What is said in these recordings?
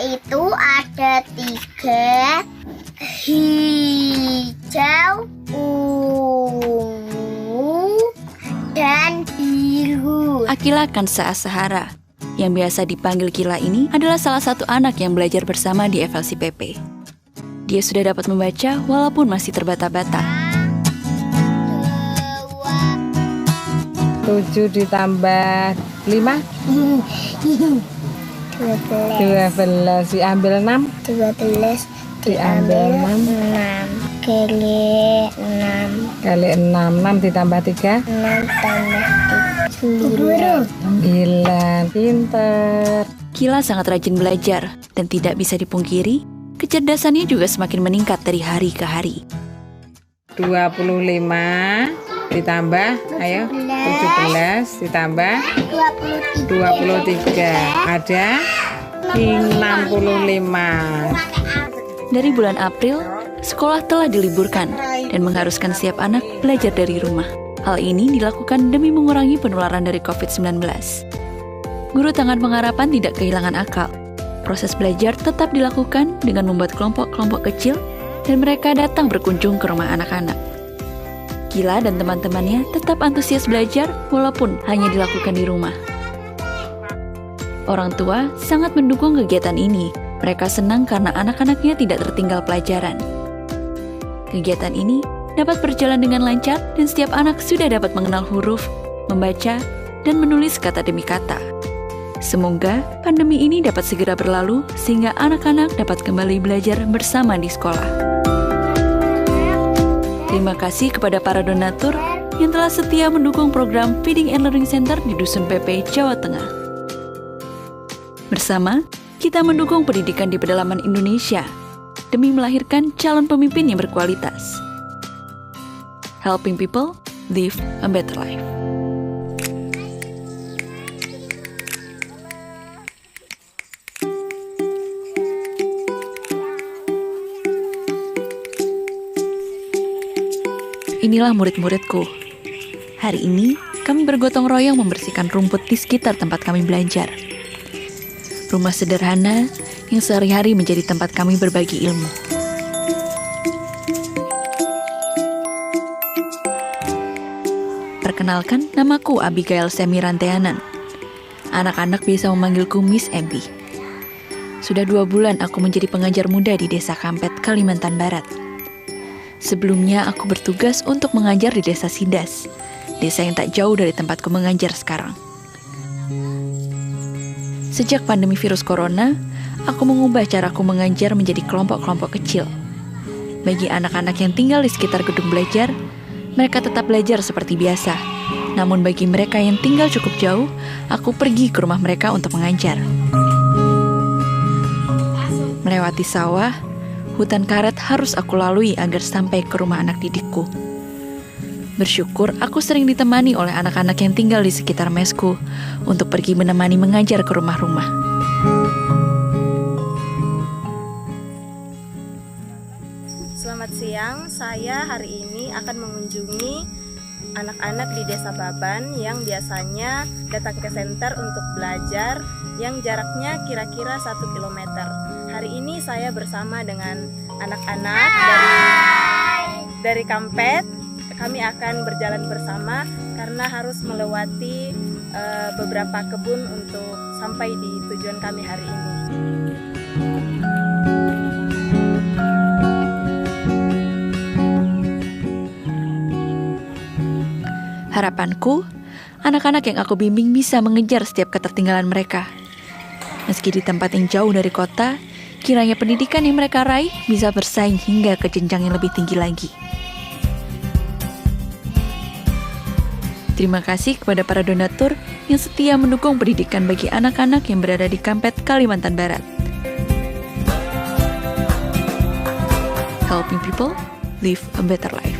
itu ada 3, hijau, ungu, dan biru. Akila Kansa Asahara, yang biasa dipanggil Kila ini, adalah salah satu anak yang belajar bersama di FLCPP. Dia sudah dapat membaca walaupun masih terbata-bata. 7 ditambah 5? 12. Diambil 6? 12 Diambil 6. Kali 6. Kali 6. 6 ditambah 3? 6 tambah 9. 9. Pinter. Kila sangat rajin belajar, dan tidak bisa dipungkiri, kecerdasannya juga semakin meningkat dari hari ke hari. 25 ditambah, ayo, 17 ditambah 23. Ada 65. Dari bulan April, sekolah telah diliburkan dan mengharuskan setiap anak belajar dari rumah. Hal ini dilakukan demi mengurangi penularan dari COVID-19. Guru Tangan Pengharapan tidak kehilangan akal. Proses belajar tetap dilakukan dengan membuat kelompok-kelompok kecil dan mereka datang berkunjung ke rumah anak-anak. Kila dan teman-temannya tetap antusias belajar walaupun hanya dilakukan di rumah. Orang tua sangat mendukung kegiatan ini. Mereka senang karena anak-anaknya tidak tertinggal pelajaran. Kegiatan ini dapat berjalan dengan lancar dan setiap anak sudah dapat mengenal huruf, membaca, dan menulis kata demi kata. Semoga pandemi ini dapat segera berlalu sehingga anak-anak dapat kembali belajar bersama di sekolah. Terima kasih kepada para donatur yang telah setia mendukung program Feeding and Learning Center di Dusun PP, Jawa Tengah. Bersama, kita mendukung pendidikan di pedalaman Indonesia demi melahirkan calon pemimpin yang berkualitas. Helping people live a better life. Inilah murid-muridku. Hari ini, kami bergotong royong membersihkan rumput di sekitar tempat kami belajar. Rumah sederhana yang sehari-hari menjadi tempat kami berbagi ilmu. Perkenalkan, namaku Abigail Semiranteanan. Anak-anak biasa memanggilku Miss Abby. Sudah 2 bulan aku menjadi pengajar muda di Desa Kampet, Kalimantan Barat. Sebelumnya aku bertugas untuk mengajar di Desa Sidas, desa yang tak jauh dari tempatku mengajar sekarang. Sejak pandemi virus corona, aku mengubah caraku mengajar menjadi kelompok-kelompok kecil. Bagi anak-anak yang tinggal di sekitar gedung belajar, mereka tetap belajar seperti biasa. Namun bagi mereka yang tinggal cukup jauh, aku pergi ke rumah mereka untuk mengajar. Melewati sawah, hutan karet harus aku lalui agar sampai ke rumah anak didikku. Bersyukur aku sering ditemani oleh anak-anak yang tinggal di sekitar mesku untuk pergi menemani mengajar ke rumah-rumah. Selamat siang, saya hari ini akan mengunjungi anak-anak di Desa Baban yang biasanya datang ke center untuk belajar yang jaraknya kira-kira 1 kilometer. Hari ini saya bersama dengan anak-anak dari Kampet. Kami akan berjalan bersama karena harus melewati beberapa kebun untuk sampai di tujuan kami hari ini. Harapanku, anak-anak yang aku bimbing bisa mengejar setiap ketertinggalan mereka. Meski di tempat yang jauh dari kota, kiranya pendidikan yang mereka raih bisa bersaing hingga ke jenjang yang lebih tinggi lagi. Terima kasih kepada para donatur yang setia mendukung pendidikan bagi anak-anak yang berada di Kampet, Kalimantan Barat. Helping people live a better life.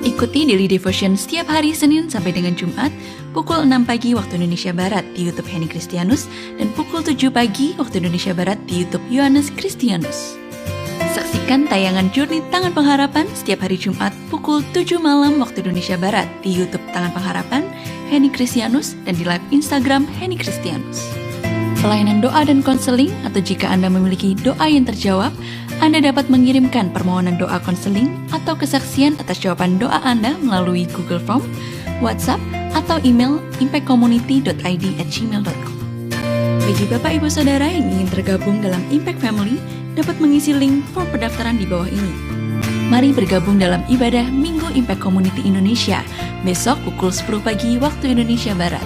Ikuti Daily Devotion setiap hari Senin sampai dengan Jumat pukul 6 pagi waktu Indonesia Barat di YouTube Henny Kristianus dan pukul 7 pagi waktu Indonesia Barat di YouTube Yohanes Kristianus. Saksikan tayangan Journey Tangan Pengharapan setiap hari Jumat pukul 7 malam waktu Indonesia Barat di YouTube Tangan Pengharapan Henny Kristianus dan di live Instagram Henny Kristianus. pelayanan doa dan konseling, atau jika Anda memiliki doa yang terjawab, Anda dapat mengirimkan permohonan doa konseling atau kesaksian atas jawaban doa Anda melalui Google Form, WhatsApp, atau email impactcommunity.id@gmail.com. Bagi Bapak Ibu Saudara yang ingin tergabung dalam Impact Family, dapat mengisi link form pendaftaran di bawah ini. Mari bergabung dalam ibadah Minggu Impact Community Indonesia, besok pukul 10 pagi waktu Indonesia Barat.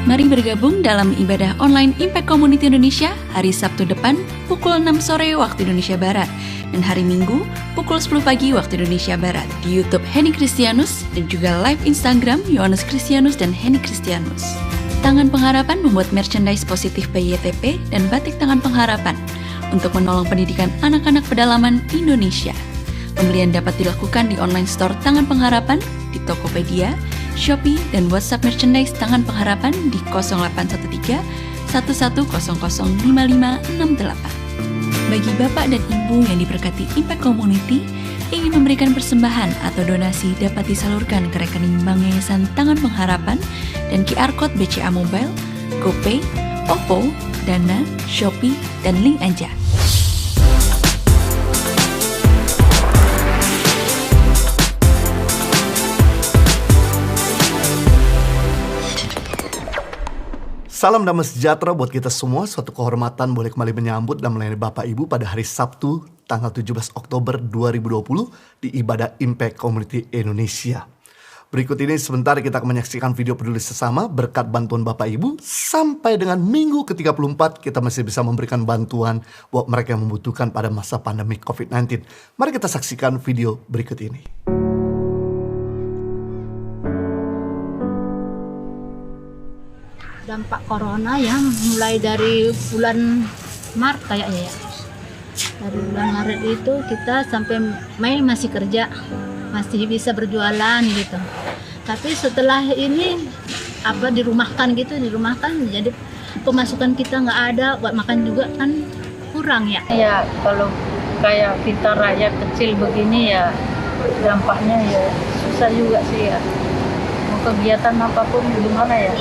Mari bergabung dalam ibadah online Impact Community Indonesia hari Sabtu depan pukul 6 sore waktu Indonesia Barat dan hari Minggu pukul 10 pagi waktu Indonesia Barat di YouTube Henny Kristianus dan juga live Instagram Yohanes Kristianus dan Henny Kristianus. Tangan Pengharapan membuat merchandise positif PYTP dan batik Tangan Pengharapan untuk menolong pendidikan anak-anak pedalaman Indonesia. Pembelian dapat dilakukan di online store Tangan Pengharapan, di Tokopedia, Shopee, dan WhatsApp merchandise Tangan Pengharapan di 0813 1100 5568. Bagi Bapak dan Ibu yang diberkati Impact Community, ingin memberikan persembahan atau donasi dapat disalurkan ke rekening Bank Yayasan Tangan Pengharapan dan QR Code BCA Mobile, GoPay, OVO, Dana, Shopee, dan link aja. Salam damai sejahtera buat kita semua. Suatu kehormatan boleh kembali menyambut dan melayani Bapak Ibu pada hari Sabtu tanggal 17 Oktober 2020 di ibadah Impact Community Indonesia. Berikut ini sebentar kita akan menyaksikan video peduli sesama berkat bantuan Bapak Ibu. Sampai dengan minggu ke-34 kita masih bisa memberikan bantuan buat mereka yang membutuhkan pada masa pandemi COVID-19. Mari kita saksikan video berikut ini. Dampak corona yang mulai dari bulan Maret kayaknya ya. Dari bulan Maret itu kita sampai Mei masih kerja, masih bisa berjualan gitu. Tapi setelah ini dirumahkan jadi pemasukan kita nggak ada, buat makan juga kan kurang ya. Ya kalau kayak kita rakyat kecil begini ya dampaknya ya susah juga sih ya. Mau kegiatan apapun gimana ya.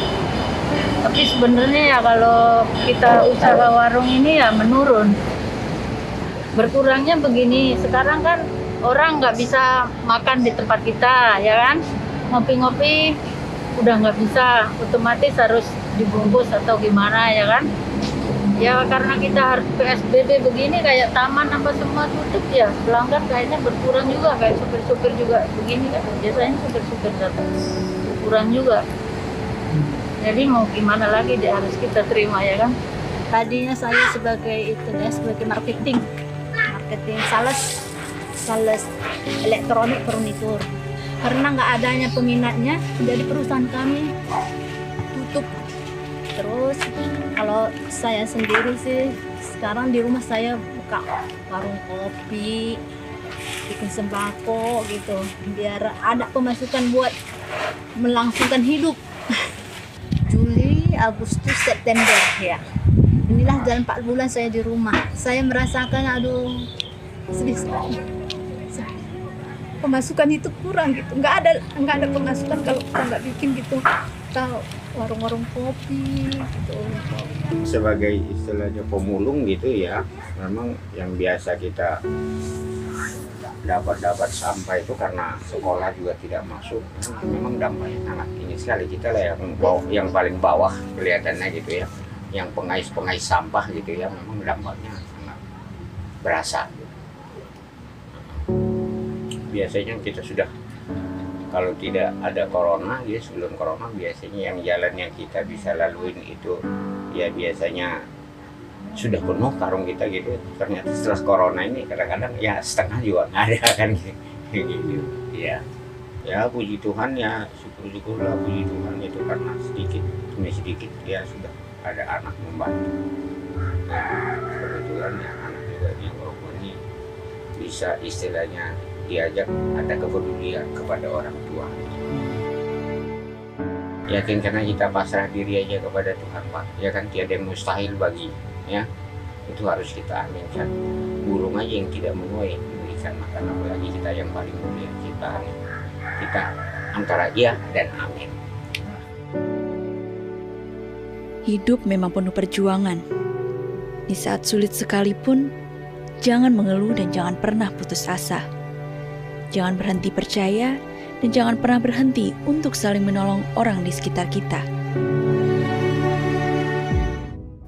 Tapi sebenarnya ya kalau kita usaha warung ini ya menurun. Berkurangnya begini, sekarang kan orang nggak bisa makan di tempat kita, ya kan? Ngopi-ngopi udah nggak bisa, otomatis harus dibungkus atau gimana, ya kan? Ya karena kita harus PSBB begini, kayak taman apa semua tutup ya, pelanggan kayaknya berkurang juga, kayak supir-supir juga begini kan, biasanya supir-supir datang, berkurang juga. Jadi mau gimana lagi dia harus kita terima ya kan. Tadinya saya sebagai marketing sales elektronik furnitur. Karena nggak adanya peminatnya, jadi perusahaan kami tutup. Terus kalau saya sendiri sih sekarang di rumah saya buka warung kopi, bikin sembako gitu, biar ada pemasukan buat melangsungkan hidup. Juli, Agustus, September ya. Inilah jalan 4 bulan saya di rumah. Saya merasakan sedih sekali. Pemasukan itu kurang gitu. Nggak ada pemasukan kalau kita nggak bikin gitu. Atau warung-warung kopi gitu. Sebagai istilahnya pemulung gitu ya. Memang yang biasa kita dapat sampah itu karena sekolah juga tidak masuk, memang dampaknya sangat tinggi sekali. Kita lah yang paling bawah kelihatannya gitu ya, yang pengais sampah gitu ya, memang dampaknya sangat berasa. Biasanya kita sudah, kalau tidak ada corona, ya sebelum corona biasanya yang jalan yang kita bisa laluin itu ya biasanya sudah penuh karung kita gitu. Ternyata setelah corona ini kadang-kadang ya setengah juga nggak ada kan gitu ya. Ya puji Tuhan ya, syukur-syukurlah puji Tuhan itu karena sedikit demi sedikit ya sudah ada anak membantu. Kebetulan ya anak juga yang walaupun ini bisa istilahnya diajak ada kepedulian kepada orang tua. Yakin karena kita pasrah diri aja kepada Tuhan Pak, ya kan tiada yang mustahil bagi ya, itu harus kita aminkan. Burung aja yang tidak menuai diberikan makan, apalagi kita yang paling mulia ciptaan. Kita antara iya dan amin. Hidup memang penuh perjuangan. Di saat sulit sekalipun, jangan mengeluh dan jangan pernah putus asa. Jangan berhenti percaya dan jangan pernah berhenti untuk saling menolong orang di sekitar kita.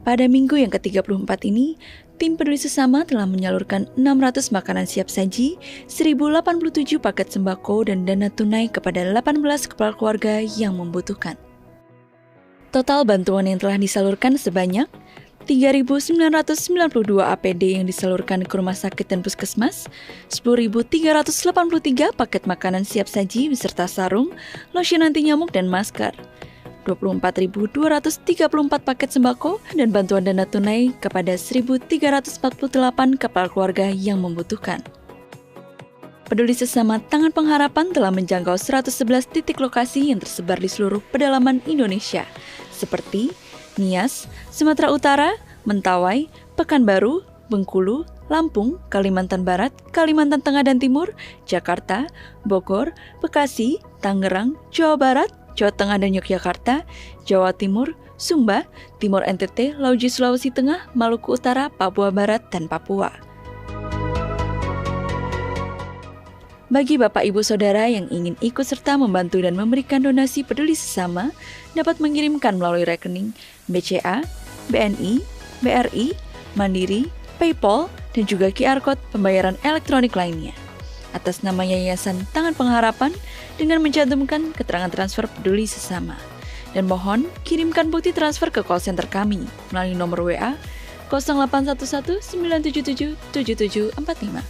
Pada minggu yang ke-34 ini, tim peduli sesama telah menyalurkan 600 makanan siap saji, 1087 paket sembako dan dana tunai kepada 18 kepala keluarga yang membutuhkan. Total bantuan yang telah disalurkan sebanyak 3.992 APD yang disalurkan ke rumah sakit dan puskesmas, 10.383 paket makanan siap saji beserta sarung, lotion anti nyamuk dan masker, 24.234 paket sembako, dan bantuan dana tunai kepada 1.348 kepala keluarga yang membutuhkan. Peduli Sesama Tangan Pengharapan telah menjangkau 111 titik lokasi yang tersebar di seluruh pedalaman Indonesia, seperti Nias, Sumatera Utara, Mentawai, Pekanbaru, Bengkulu, Lampung, Kalimantan Barat, Kalimantan Tengah dan Timur, Jakarta, Bogor, Bekasi, Tangerang, Jawa Barat, Jawa Tengah dan Yogyakarta, Jawa Timur, Sumba, Timur NTT, Lauji Sulawesi Tengah, Maluku Utara, Papua Barat, dan Papua. Bagi Bapak Ibu Saudara yang ingin ikut serta membantu dan memberikan donasi peduli sesama, dapat mengirimkan melalui rekening BCA, BNI, BRI, Mandiri, PayPal, dan juga QR Code pembayaran elektronik lainnya atas nama Yayasan Tangan Pengharapan dengan mencantumkan keterangan transfer peduli sesama. Dan mohon kirimkan bukti transfer ke call center kami melalui nomor WA 0811 977 7745.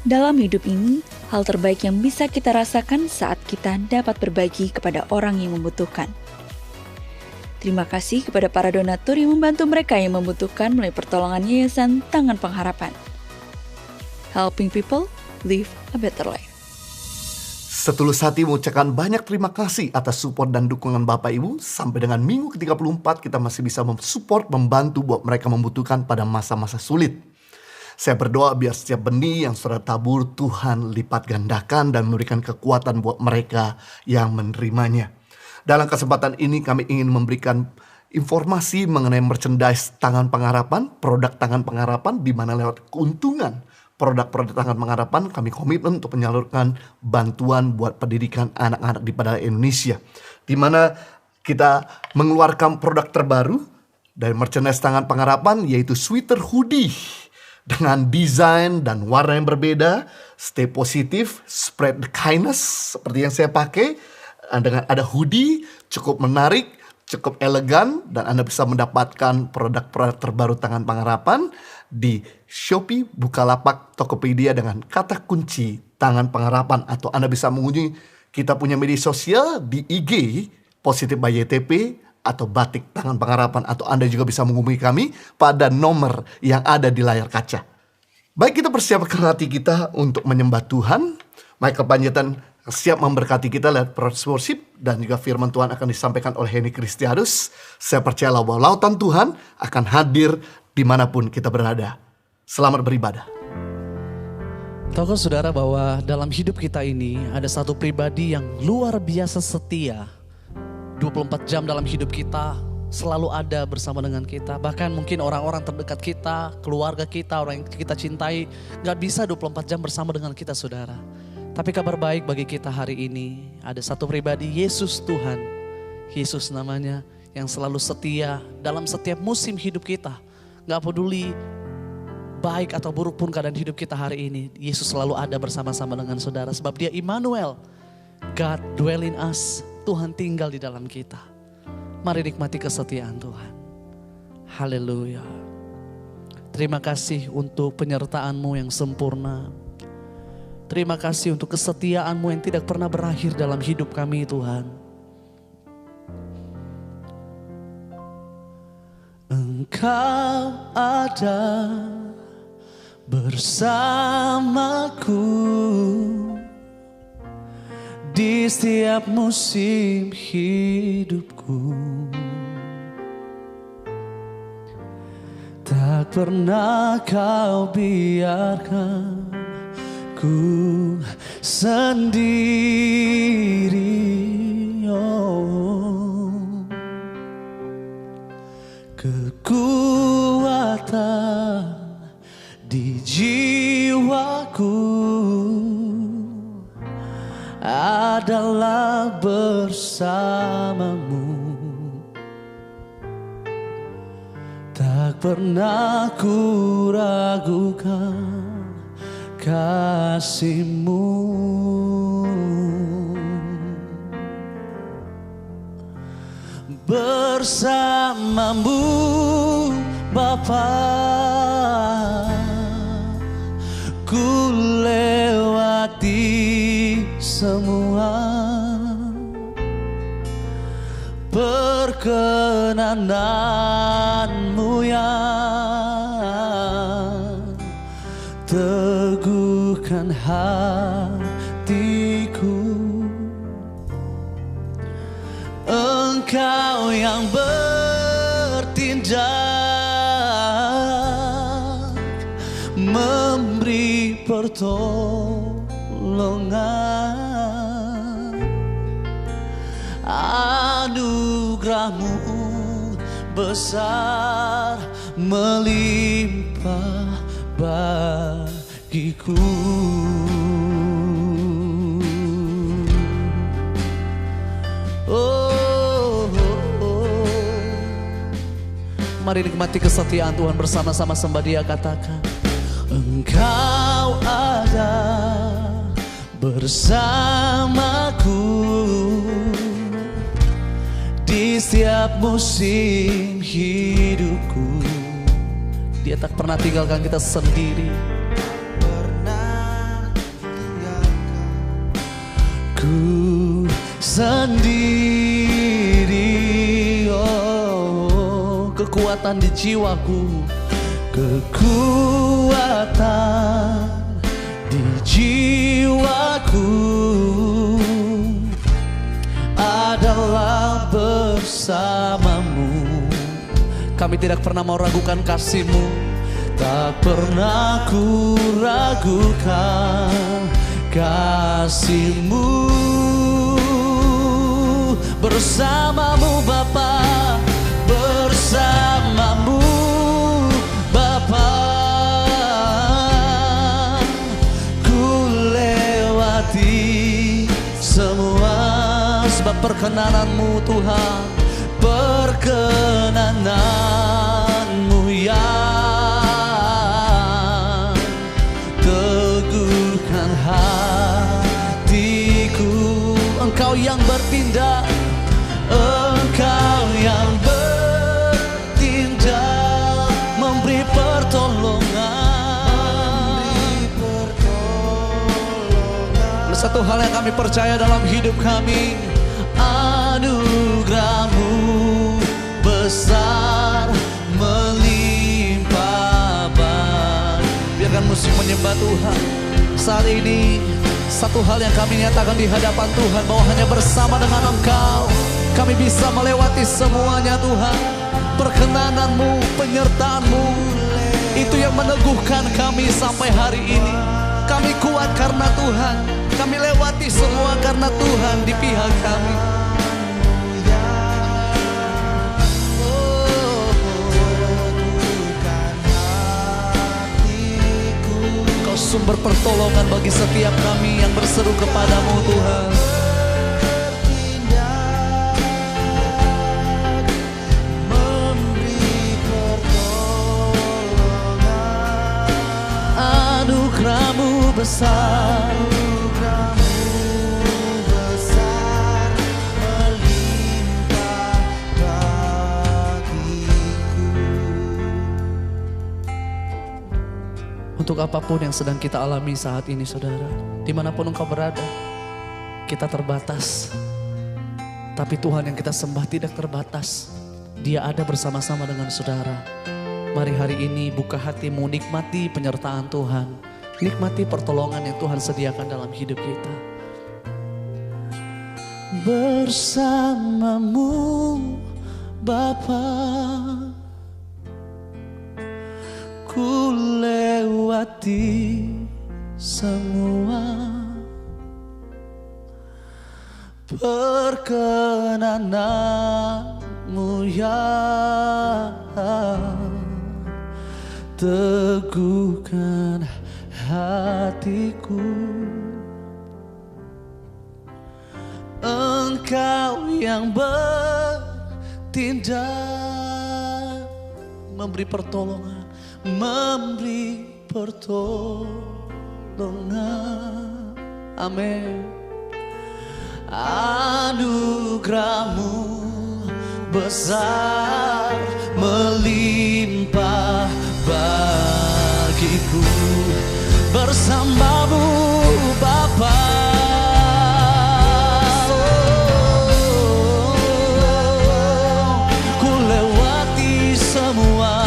Dalam hidup ini, hal terbaik yang bisa kita rasakan saat kita dapat berbagi kepada orang yang membutuhkan. Terima kasih kepada para donatur yang membantu mereka yang membutuhkan melalui pertolongan Yayasan Tangan Pengharapan. Helping people live a better life. Setulus hati mengucapkan banyak terima kasih atas support dan dukungan Bapak Ibu. Sampai dengan minggu ke-34 kita masih bisa mensupport, membantu buat mereka membutuhkan pada masa-masa sulit. Saya berdoa biar setiap benih yang saudara tabur Tuhan lipat gandakan dan memberikan kekuatan buat mereka yang menerimanya. Dalam kesempatan ini kami ingin memberikan informasi mengenai merchandise Tangan Pengharapan, produk Tangan Pengharapan, di mana lewat keuntungan produk-produk Tangan Pengharapan kami komitmen untuk menyalurkan bantuan buat pendidikan anak-anak di pedalaman Indonesia, di mana kita mengeluarkan produk terbaru dari merchandise Tangan Pengharapan, yaitu sweater hoodie dengan desain dan warna yang berbeda. Stay positif, spread the kindness, seperti yang saya pakai. Dengan ada hoodie, cukup menarik, cukup elegan, dan Anda bisa mendapatkan produk-produk terbaru Tangan Pengharapan di Shopee, Bukalapak, Tokopedia dengan kata kunci Tangan Pengharapan. Atau Anda bisa mengunjungi kita punya media sosial di IG Positif by YTP atau Batik Tangan Pengharapan. Atau Anda juga bisa menghubungi kami pada nomor yang ada di layar kaca. Baik, kita persiapkan hati kita untuk menyembah Tuhan. Michael Panjaitan siap memberkati kita lewat proses worship, dan juga firman Tuhan akan disampaikan oleh Henny Kristianus. Saya percaya bahwa lautan Tuhan akan hadir dimanapun kita berada. Selamat beribadah. Tahukah saudara bahwa dalam hidup kita ini ada satu pribadi yang luar biasa setia. 24 jam dalam hidup kita selalu ada bersama dengan kita. Bahkan mungkin orang-orang terdekat kita, keluarga kita, orang yang kita cintai gak bisa 24 jam bersama dengan kita saudara. Tapi kabar baik bagi kita hari ini, ada satu pribadi, Yesus Tuhan. Yesus namanya, yang selalu setia dalam setiap musim hidup kita. Gak peduli baik atau buruk pun keadaan hidup kita hari ini, Yesus selalu ada bersama-sama dengan saudara. Sebab dia Immanuel, God dwell in us, Tuhan tinggal di dalam kita. Mari nikmati kesetiaan Tuhan. Haleluya. Terima kasih untuk penyertaan-Mu yang sempurna. Terima kasih untuk kesetiaan-Mu yang tidak pernah berakhir dalam hidup kami Tuhan. Engkau ada bersamaku di setiap musim hidupku. Tak pernah Kau biarkan ku sendiri, oh. kekuatan di jiwaku adalah bersamamu. Tak pernah ku ragukan kasih-Mu. Bersamamu Bapa, ku lewati semua. Perkenanan-Mu yang teguhkan hatiku. Engkau yang bertindak, memberi pertolongan. Anugerah-Mu besar melimpah bagiku. Mari nikmati kesetiaan Tuhan bersama-sama, sembah Dia. Katakan, Engkau ada bersamaku di setiap musim hidupku. Dia tak pernah tinggalkan kita sendiri. Ku sendiri, oh, kekuatan di jiwaku, kekuatan di jiwaku adalah bersamamu. Kami tidak pernah mau ragukan kasih-Mu, tak pernah ku ragukan kasih-Mu. Bersamamu Bapa, bersamamu Bapa, ku lewati semua. Sebab perkenanan-Mu Tuhan, perkenanan-Mu yang teguhkan hatiku. Engkau yang bertindak, Engkau yang bertindak, memberi pertolongan. Ada satu hal yang kami percaya dalam hidup kami, anugerah-Mu besar melimpah bagi. Biarkan musik menyembah Tuhan. Saat ini satu hal yang kami nyatakan di hadapan Tuhan, bahwa hanya bersama dengan Engkau kami bisa melewati semuanya Tuhan. Perkenanan-Mu, penyertaan-Mu, itu yang meneguhkan kami sampai hari ini. Kami kuat karena Tuhan, kami lewati semua karena Tuhan di pihak kami. Engkau sumber pertolongan bagi setiap kami yang berseru kepadamu Tuhan. Anugerah-Mu besar, melimpah bagiku. Untuk apapun yang sedang kita alami saat ini saudara, dimanapun engkau berada, kita terbatas, tapi Tuhan yang kita sembah tidak terbatas. Dia ada bersama-sama dengan saudara. Mari hari ini buka hatimu, nikmati penyertaan Tuhan, nikmati pertolongan yang Tuhan sediakan dalam hidup kita. Bersamamu Bapa, ku lewati semua. Perkenanan-Mu yang teguhkan hatiku. Engkau yang bertindak, memberi pertolongan, memberi pertolongan. Amin. Anugerahmu besar melimpah bagiku, bersamamu Bapa. Ku lewati semua,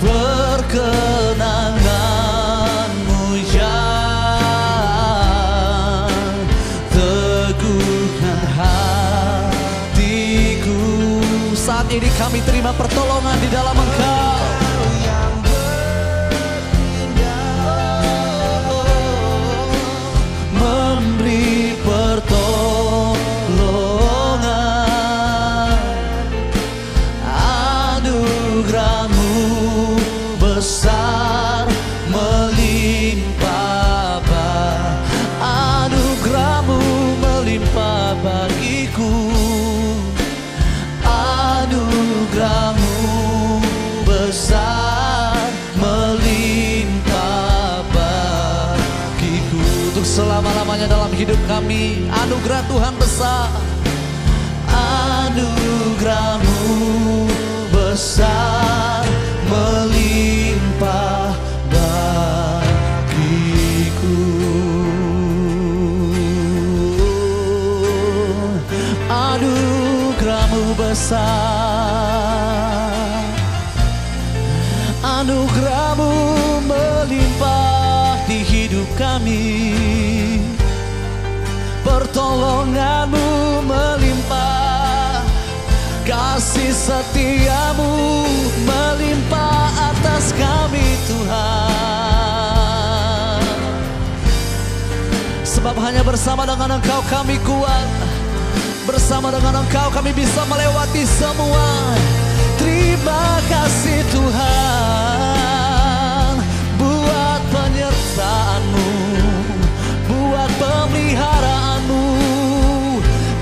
perkenanganmu yang teguhkan hatiku. Saat ini kami terima pertolongan di dalam Engkau. Memberi pertolongan, anugerahmu besar melimpah, anugerahmu melimpah bagiku, anugerahmu besar melimpah bagiku. Untuk selama-lamanya dalam hidup kami, anugerah Tuhan besar, anugerahmu besar melimpah bagiku. Anugerahmu besar, anugerahmu melimpah di hidup kami, pertolonganmu melimpah, kasih setiamu melimpah atas kami Tuhan. Sebab hanya bersama dengan Engkau kami kuat, bersama dengan Engkau kami bisa melewati semua. Terima kasih Tuhan buat penyertaan-Mu, buat pemeliharaanmu,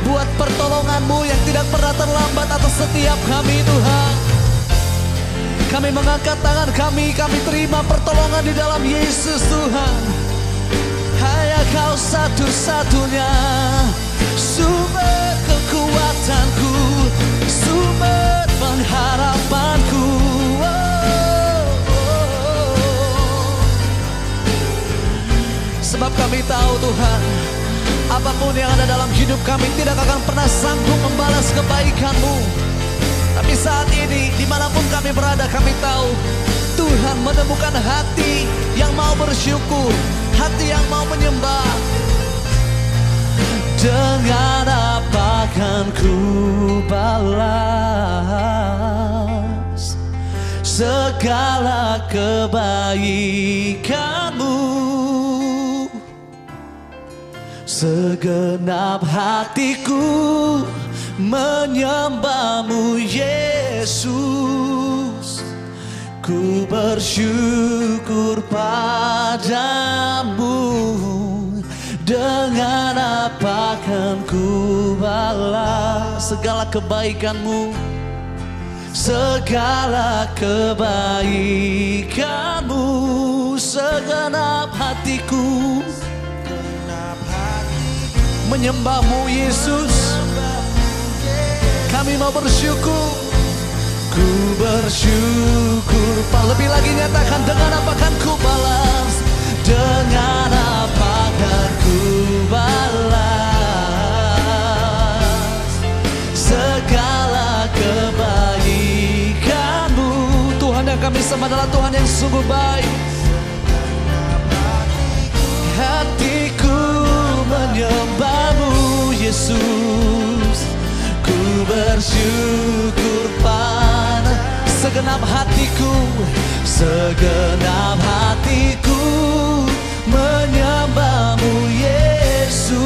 buat pertolonganmu yang tidak pernah terlambat atas setiap kami Tuhan. Kami mengangkat tangan kami terima pertolongan di dalam Yesus Tuhan. Hanya Kau satu-satunya sumber kekuatanku, sumber pengharapanku. Sebab kami tahu Tuhan, apapun yang ada dalam hidup kami tidak akan pernah sanggup membalas kebaikan-Mu. Tapi saat ini dimanapun kami berada, kami tahu Tuhan menemukan hati yang mau bersyukur, hati yang mau menyembah. Dengan apa akan ku balas segala kebaikan-Mu? Segenap hatiku menyembah-Mu Yesus. Ku bersyukur padamu. Dengan apa akan ku balas segala kebaikan-Mu, segala kebaikan-Mu. Segenap hatiku menyembah-Mu Yesus. Kami mau bersyukur, ku bersyukur. Lebih lagi nyatakan, dengan apa akan ku balas, dengan apa akan ku balas segala kebaikan-Mu. Tuhan yang kami sembah adalah Tuhan yang sungguh baik. Hatiku menyembah-Mu Yesus. Ku bersyukur pada segenap hatiku, segenap hatiku menyembah-Mu Yesus.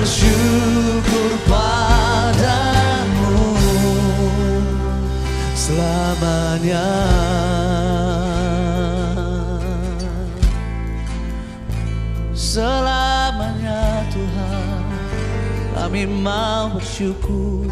bersyukur padamu selamanya. Selamanya Tuhan, kami mau bersyukur.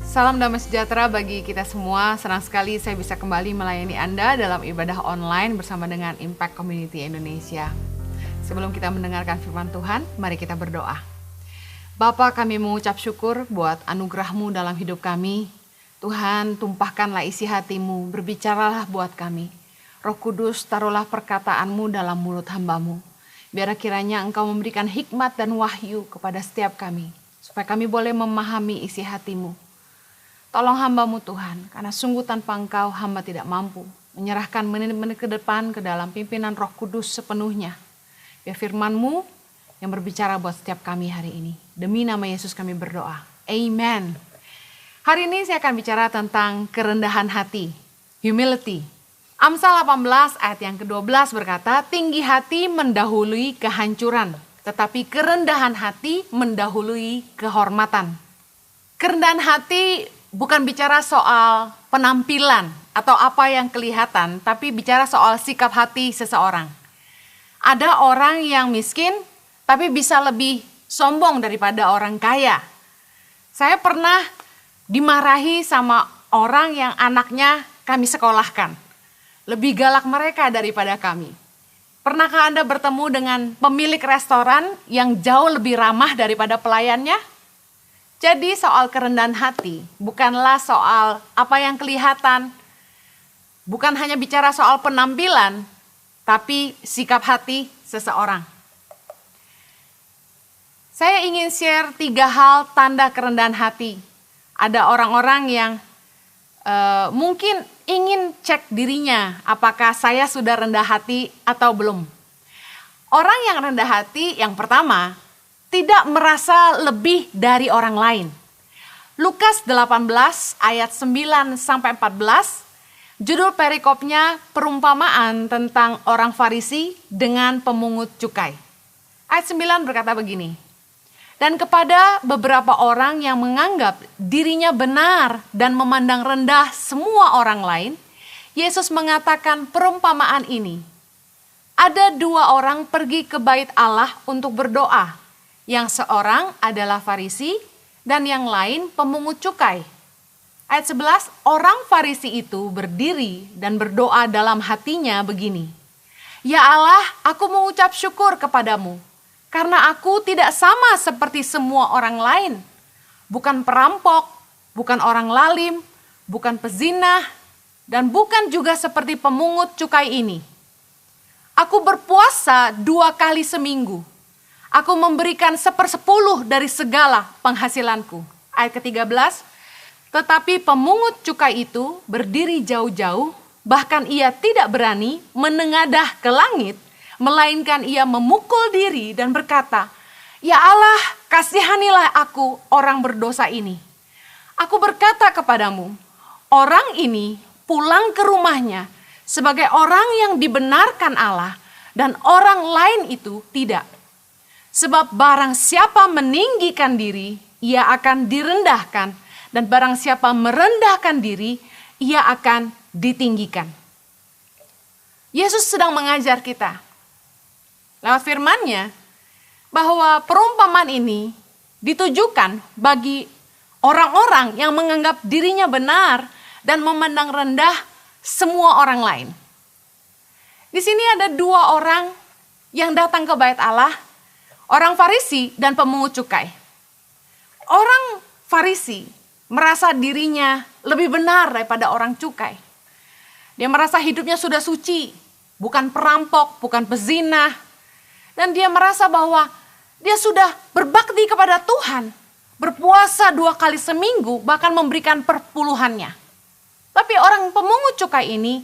Salam damai sejahtera bagi kita semua. Senang sekali saya bisa kembali melayani Anda dalam ibadah online bersama dengan Impact Community Indonesia. Sebelum kita mendengarkan firman Tuhan, mari kita berdoa. Bapa, kami mengucap syukur buat anugerah-Mu dalam hidup kami. Tuhan, tumpahkanlah isi hati-Mu, berbicaralah buat kami. Roh Kudus, taruhlah perkataan-Mu dalam mulut hamba-Mu. Biar kiranya Engkau memberikan hikmat dan wahyu kepada setiap kami, supaya kami boleh memahami isi hati-Mu. Tolong hamba-Mu Tuhan, karena sungguh tanpa Engkau hamba tidak mampu menyerahkan menit-menit ke depan ke dalam pimpinan Roh Kudus sepenuhnya. Biar firman-Mu yang berbicara buat setiap kami hari ini. Demi nama Yesus kami berdoa. Amen. Hari ini saya akan bicara tentang kerendahan hati, humility. Amsal 18 ayat yang ke-12 berkata, tinggi hati mendahului kehancuran, tetapi kerendahan hati mendahului kehormatan. Kerendahan hati bukan bicara soal penampilan atau apa yang kelihatan, tapi bicara soal sikap hati seseorang. Ada orang yang miskin, tapi bisa lebih sombong daripada orang kaya. Saya pernah dimarahi sama orang yang anaknya kami sekolahkan. Lebih galak mereka daripada kami. Pernahkah Anda bertemu dengan pemilik restoran yang jauh lebih ramah daripada pelayannya? Jadi soal kerendahan hati bukanlah soal apa yang kelihatan, bukan hanya bicara soal penampilan, tapi sikap hati seseorang. Saya ingin share 3 hal tanda kerendahan hati. Ada orang-orang yang mungkin ingin cek dirinya, apakah saya sudah rendah hati atau belum. Orang yang rendah hati yang pertama, tidak merasa lebih dari orang lain. Lukas 18 ayat 9-14, judul perikopnya perumpamaan tentang orang Farisi dengan pemungut cukai. Ayat 9 berkata begini, dan kepada beberapa orang yang menganggap dirinya benar dan memandang rendah semua orang lain, Yesus mengatakan perumpamaan ini. Ada 2 orang pergi ke bait Allah untuk berdoa. Yang seorang adalah Farisi dan yang lain pemungut cukai. Ayat 11, orang Farisi itu berdiri dan berdoa dalam hatinya begini. Ya Allah, aku mengucap syukur kepadamu, karena aku tidak sama seperti semua orang lain. Bukan perampok, bukan orang lalim, bukan pezinah, dan bukan juga seperti pemungut cukai ini. Aku berpuasa 2 kali seminggu. Aku memberikan 1/10 dari segala penghasilanku. Ayat ke-13, tetapi pemungut cukai itu berdiri jauh-jauh, bahkan ia tidak berani menengadah ke langit, melainkan ia memukul diri dan berkata, ya Allah, kasihanilah aku orang berdosa ini. Aku berkata kepadamu, orang ini pulang ke rumahnya sebagai orang yang dibenarkan Allah dan orang lain itu tidak. Sebab barang siapa meninggikan diri, ia akan direndahkan. Dan barang siapa merendahkan diri, ia akan ditinggikan. Yesus sedang mengajar kita lewat firman-Nya bahwa perumpamaan ini ditujukan bagi orang-orang yang menganggap dirinya benar dan memandang rendah semua orang lain. Di sini ada 2 orang yang datang ke bait Allah, orang Farisi dan pemungut cukai. Orang Farisi merasa dirinya lebih benar daripada orang cukai. Dia merasa hidupnya sudah suci, bukan perampok, bukan pezinah. Dan dia merasa bahwa dia sudah berbakti kepada Tuhan, berpuasa 2 kali seminggu, bahkan memberikan perpuluhannya. Tapi orang pemungut cukai ini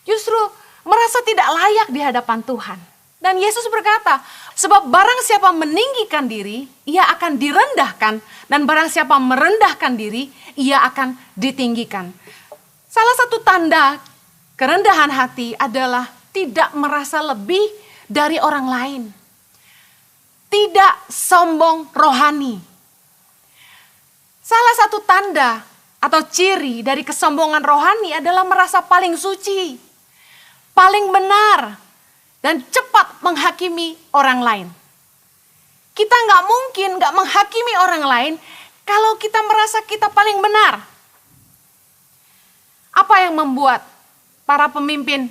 justru merasa tidak layak di hadapan Tuhan. Dan Yesus berkata, sebab barang siapa meninggikan diri, ia akan direndahkan. Dan barang siapa merendahkan diri, ia akan ditinggikan. Salah satu tanda kerendahan hati adalah tidak merasa lebih dari orang lain. Tidak sombong rohani. Salah satu tanda atau ciri dari kesombongan rohani adalah merasa paling suci, paling benar, dan cepat menghakimi orang lain. Kita nggak mungkin nggak menghakimi orang lain kalau kita merasa kita paling benar. Apa yang membuat para pemimpin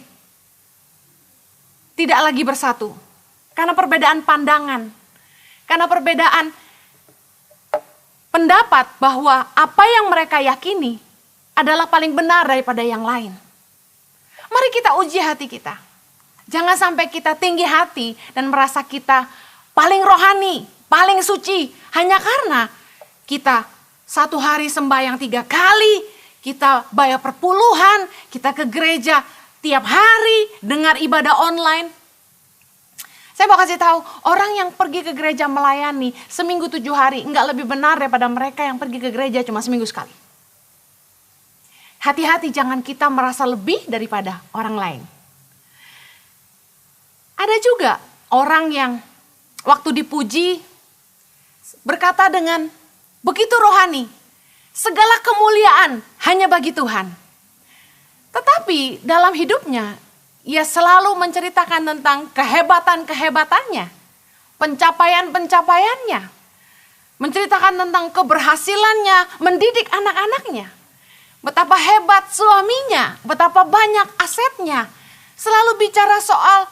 tidak lagi bersatu? Karena perbedaan pandangan, karena perbedaan pendapat bahwa apa yang mereka yakini adalah paling benar daripada yang lain. Mari kita uji hati kita. Jangan sampai kita tinggi hati dan merasa kita paling rohani, paling suci, hanya karena kita satu hari sembahyang 3 kali, kita bayar perpuluhan, kita ke gereja tiap hari, dengar ibadah online. Saya mau kasih tahu, orang yang pergi ke gereja melayani seminggu 7 hari, enggak lebih benar daripada mereka yang pergi ke gereja cuma seminggu sekali. Hati-hati, jangan kita merasa lebih daripada orang lain. Ada juga orang yang waktu dipuji berkata dengan begitu rohani, segala kemuliaan hanya bagi Tuhan. Tetapi dalam hidupnya, ia selalu menceritakan tentang kehebatan-kehebatannya, pencapaian-pencapaiannya, menceritakan tentang keberhasilannya, mendidik anak-anaknya, betapa hebat suaminya, betapa banyak asetnya, selalu bicara soal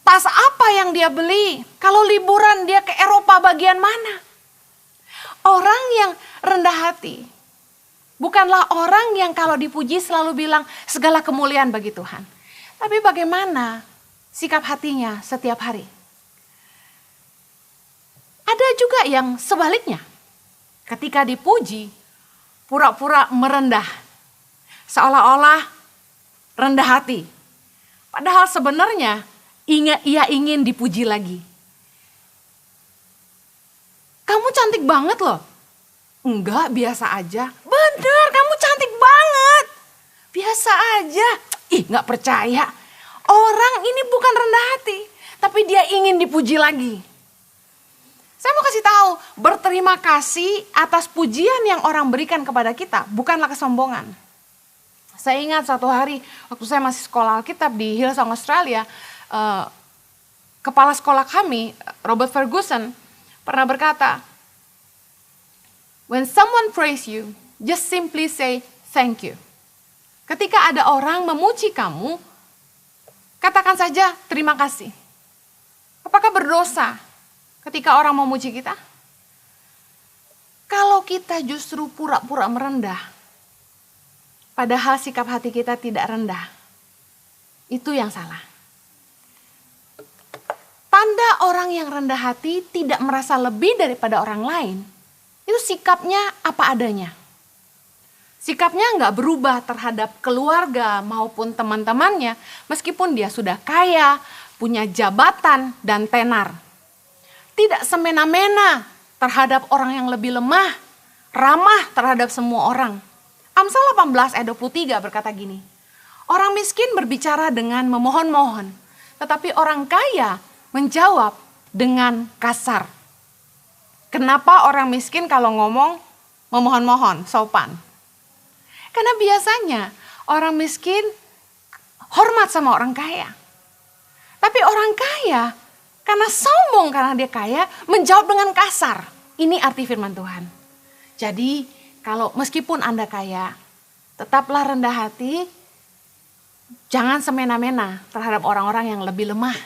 tas apa yang dia beli, kalau liburan dia ke Eropa bagian mana. Orang yang rendah hati bukanlah orang yang kalau dipuji selalu bilang segala kemuliaan bagi Tuhan. Tapi bagaimana sikap hatinya setiap hari? Ada juga yang sebaliknya. Ketika dipuji, pura-pura merendah. Seolah-olah rendah hati. Padahal sebenarnya ia ingin dipuji lagi. Kamu cantik banget loh. Enggak, biasa aja. Bener, kamu cantik banget. Biasa aja. Ih, gak percaya. Orang ini bukan rendah hati, tapi dia ingin dipuji lagi. Saya mau kasih tahu, berterima kasih atas pujian yang orang berikan kepada kita bukanlah kesombongan. Saya ingat satu hari waktu saya masih sekolah Alkitab di Hillsong Australia, kepala sekolah kami, Robert Ferguson, pernah berkata, when someone praise you, just simply say thank you. Ketika ada orang memuji kamu, katakan saja terima kasih. Apakah berdosa ketika orang memuji kita? Kalau kita justru pura-pura merendah, padahal sikap hati kita tidak rendah, itu yang salah. Tanda orang yang rendah hati tidak merasa lebih daripada orang lain, itu sikapnya apa adanya. Sikapnya nggak berubah terhadap keluarga maupun teman-temannya, meskipun dia sudah kaya, punya jabatan dan tenar. Tidak semena-mena terhadap orang yang lebih lemah, ramah terhadap semua orang. Amsal 18 ayat 23 berkata gini, orang miskin berbicara dengan memohon-mohon, tetapi orang kaya menjawab dengan kasar. Kenapa orang miskin kalau ngomong memohon-mohon, sopan? Karena biasanya orang miskin hormat sama orang kaya. Tapi orang kaya karena sombong karena dia kaya menjawab dengan kasar. Ini arti firman Tuhan. Jadi kalau meskipun Anda kaya, tetaplah rendah hati. Jangan semena-mena terhadap orang-orang yang lebih lemah.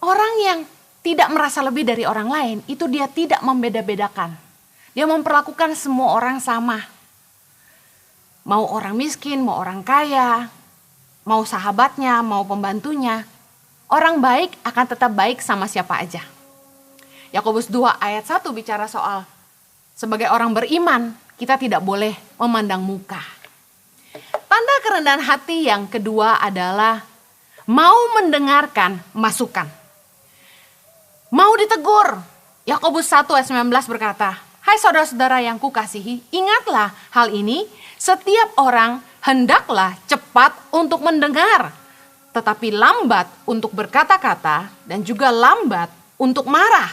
Orang yang tidak merasa lebih dari orang lain, itu dia tidak membeda-bedakan. Dia memperlakukan semua orang sama. Mau orang miskin, mau orang kaya, mau sahabatnya, mau pembantunya. Orang baik akan tetap baik sama siapa aja. Yakobus 2 ayat 1 bicara soal sebagai orang beriman, kita tidak boleh memandang muka. Tanda kerendahan hati yang kedua adalah mau mendengarkan masukan. Mau ditegur. Yakobus 1 ayat 19 berkata, hai saudara-saudara yang kukasihi, ingatlah hal ini, setiap orang hendaklah cepat untuk mendengar, tetapi lambat untuk berkata-kata dan juga lambat untuk marah.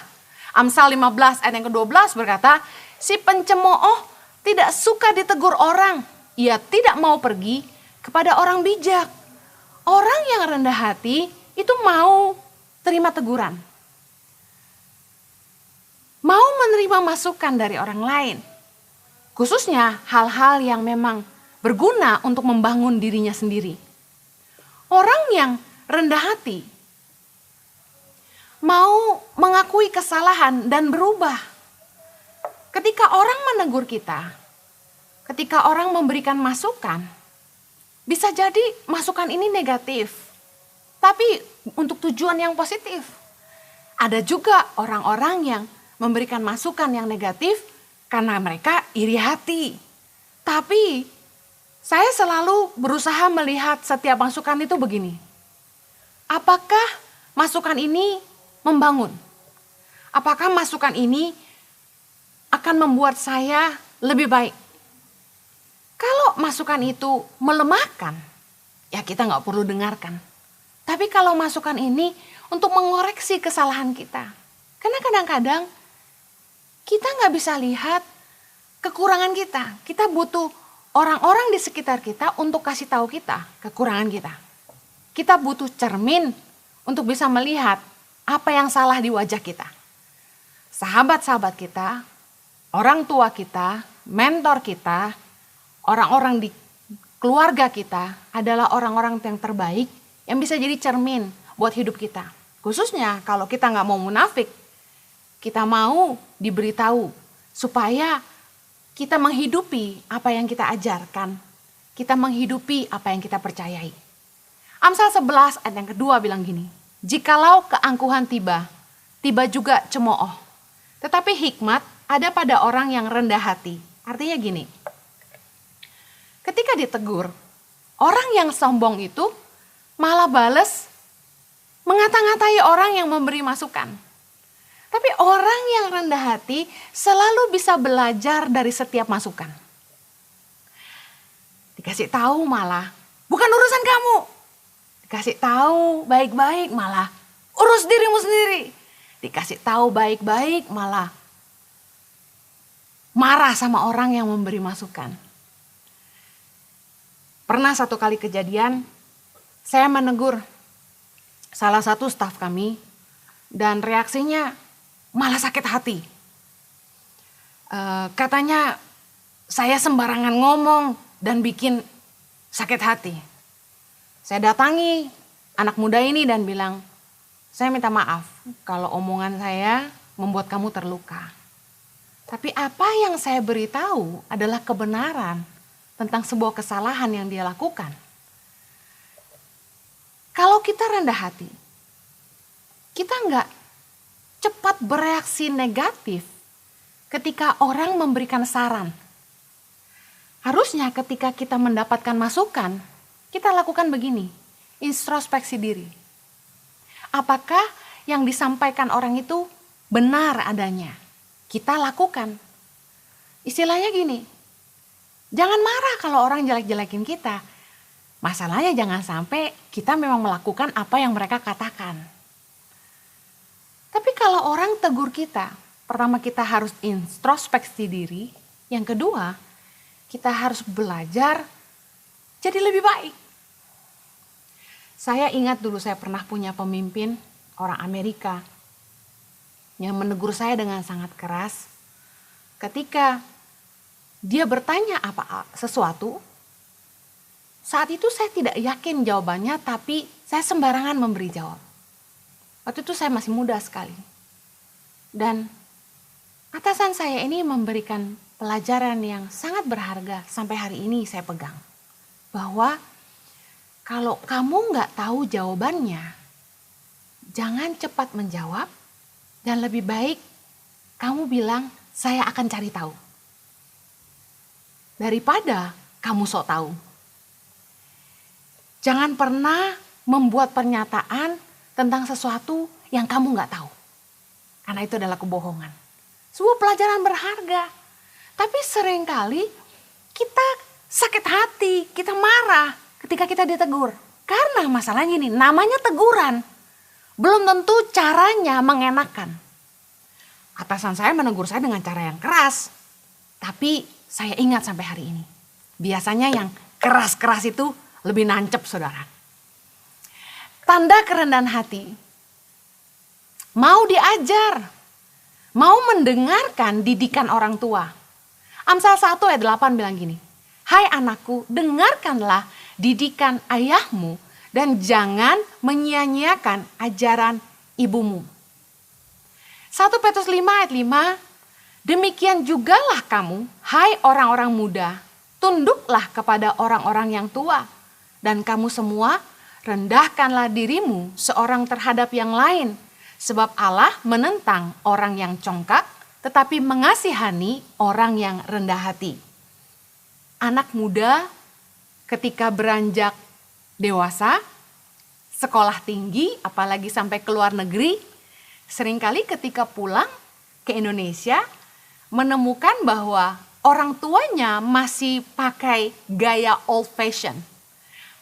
Amsal 15 ayat yang ke-12 berkata, si pencemooh tidak suka ditegur orang, ia tidak mau pergi kepada orang bijak. Orang yang rendah hati itu mau terima teguran, mau menerima masukan dari orang lain, khususnya hal-hal yang memang berguna untuk membangun dirinya sendiri. Orang yang rendah hati mau mengakui kesalahan dan berubah. Ketika orang menegur kita, ketika orang memberikan masukan, bisa jadi masukan ini negatif, tapi untuk tujuan yang positif. Ada juga orang-orang yang memberikan masukan yang negatif karena mereka iri hati. Tapi saya selalu berusaha melihat setiap masukan itu begini. Apakah masukan ini membangun? Apakah masukan ini akan membuat saya lebih baik? Kalau masukan itu melemahkan, ya kita nggak perlu dengarkan. Tapi kalau masukan ini untuk mengoreksi kesalahan kita. Karena kadang-kadang kita nggak bisa lihat kekurangan kita. Kita butuh orang-orang di sekitar kita untuk kasih tahu kita kekurangan kita. Kita butuh cermin untuk bisa melihat apa yang salah di wajah kita. Sahabat-sahabat kita, orang tua kita, mentor kita, orang-orang di keluarga kita adalah orang-orang yang terbaik yang bisa jadi cermin buat hidup kita. Khususnya kalau kita nggak mau munafik, kita mau diberitahu supaya kita menghidupi apa yang kita ajarkan, kita menghidupi apa yang kita percayai. Amsal 11 ayat yang kedua bilang gini, jikalau keangkuhan tiba, tiba juga cemooh. Tetapi hikmat ada pada orang yang rendah hati. Artinya gini, ketika ditegur, orang yang sombong itu malah bales mengata-ngatai orang yang memberi masukan. Tapi orang yang rendah hati selalu bisa belajar dari setiap masukan. Dikasih tahu malah, bukan urusan kamu. Dikasih tahu baik-baik malah, urus dirimu sendiri. Dikasih tahu baik-baik malah marah sama orang yang memberi masukan. Pernah satu kali kejadian, saya menegur salah satu staf kami dan reaksinya malah sakit hati. Katanya saya sembarangan ngomong dan bikin sakit hati. Saya datangi anak muda ini dan bilang, saya minta maaf kalau omongan saya membuat kamu terluka. Tapi apa yang saya beritahu adalah kebenaran tentang sebuah kesalahan yang dia lakukan. Kalau kita rendah hati, kita nggak cepat bereaksi negatif ketika orang memberikan saran. Harusnya ketika kita mendapatkan masukan, kita lakukan begini, introspeksi diri. Apakah yang disampaikan orang itu benar adanya? Kita lakukan. Istilahnya gini, jangan marah kalau orang jelek-jelekin kita. Masalahnya jangan sampai kita memang melakukan apa yang mereka katakan. Tapi kalau orang tegur kita, pertama kita harus introspeksi diri. Yang kedua, kita harus belajar jadi lebih baik. Saya ingat dulu saya pernah punya pemimpin orang Amerika yang menegur saya dengan sangat keras. Ketika dia bertanya sesuatu, saat itu saya tidak yakin jawabannya, tapi saya sembarangan memberi jawab. Waktu itu saya masih muda sekali. Dan atasan saya ini memberikan pelajaran yang sangat berharga sampai hari ini saya pegang. Bahwa kalau kamu nggak tahu jawabannya, jangan cepat menjawab dan lebih baik kamu bilang saya akan cari tahu. Daripada kamu sok tahu. Jangan pernah membuat pernyataan tentang sesuatu yang kamu nggak tahu. Karena itu adalah kebohongan. Sebuah pelajaran berharga. Tapi seringkali kita sakit hati, kita marah ketika kita ditegur. Karena masalahnya ini namanya teguran. Belum tentu caranya mengenakan. Atasan saya menegur saya dengan cara yang keras. Tapi saya ingat sampai hari ini. Biasanya yang keras-keras itu lebih nancep, saudara. Tanda kerendahan hati. Mau diajar. Mau mendengarkan didikan orang tua. Amsal 1 ayat 8 bilang gini. Hai anakku, dengarkanlah didikan ayahmu dan jangan menyia-nyiakan ajaran ibumu. 1 Petrus 5 ayat 5, demikian jugalah kamu, hai orang-orang muda, tunduklah kepada orang-orang yang tua. Dan kamu semua, rendahkanlah dirimu seorang terhadap yang lain. Sebab Allah menentang orang yang congkak, tetapi mengasihani orang yang rendah hati. Anak muda ketika beranjak dewasa, sekolah tinggi, apalagi sampai ke luar negeri, seringkali ketika pulang ke Indonesia menemukan bahwa orang tuanya masih pakai gaya old fashion.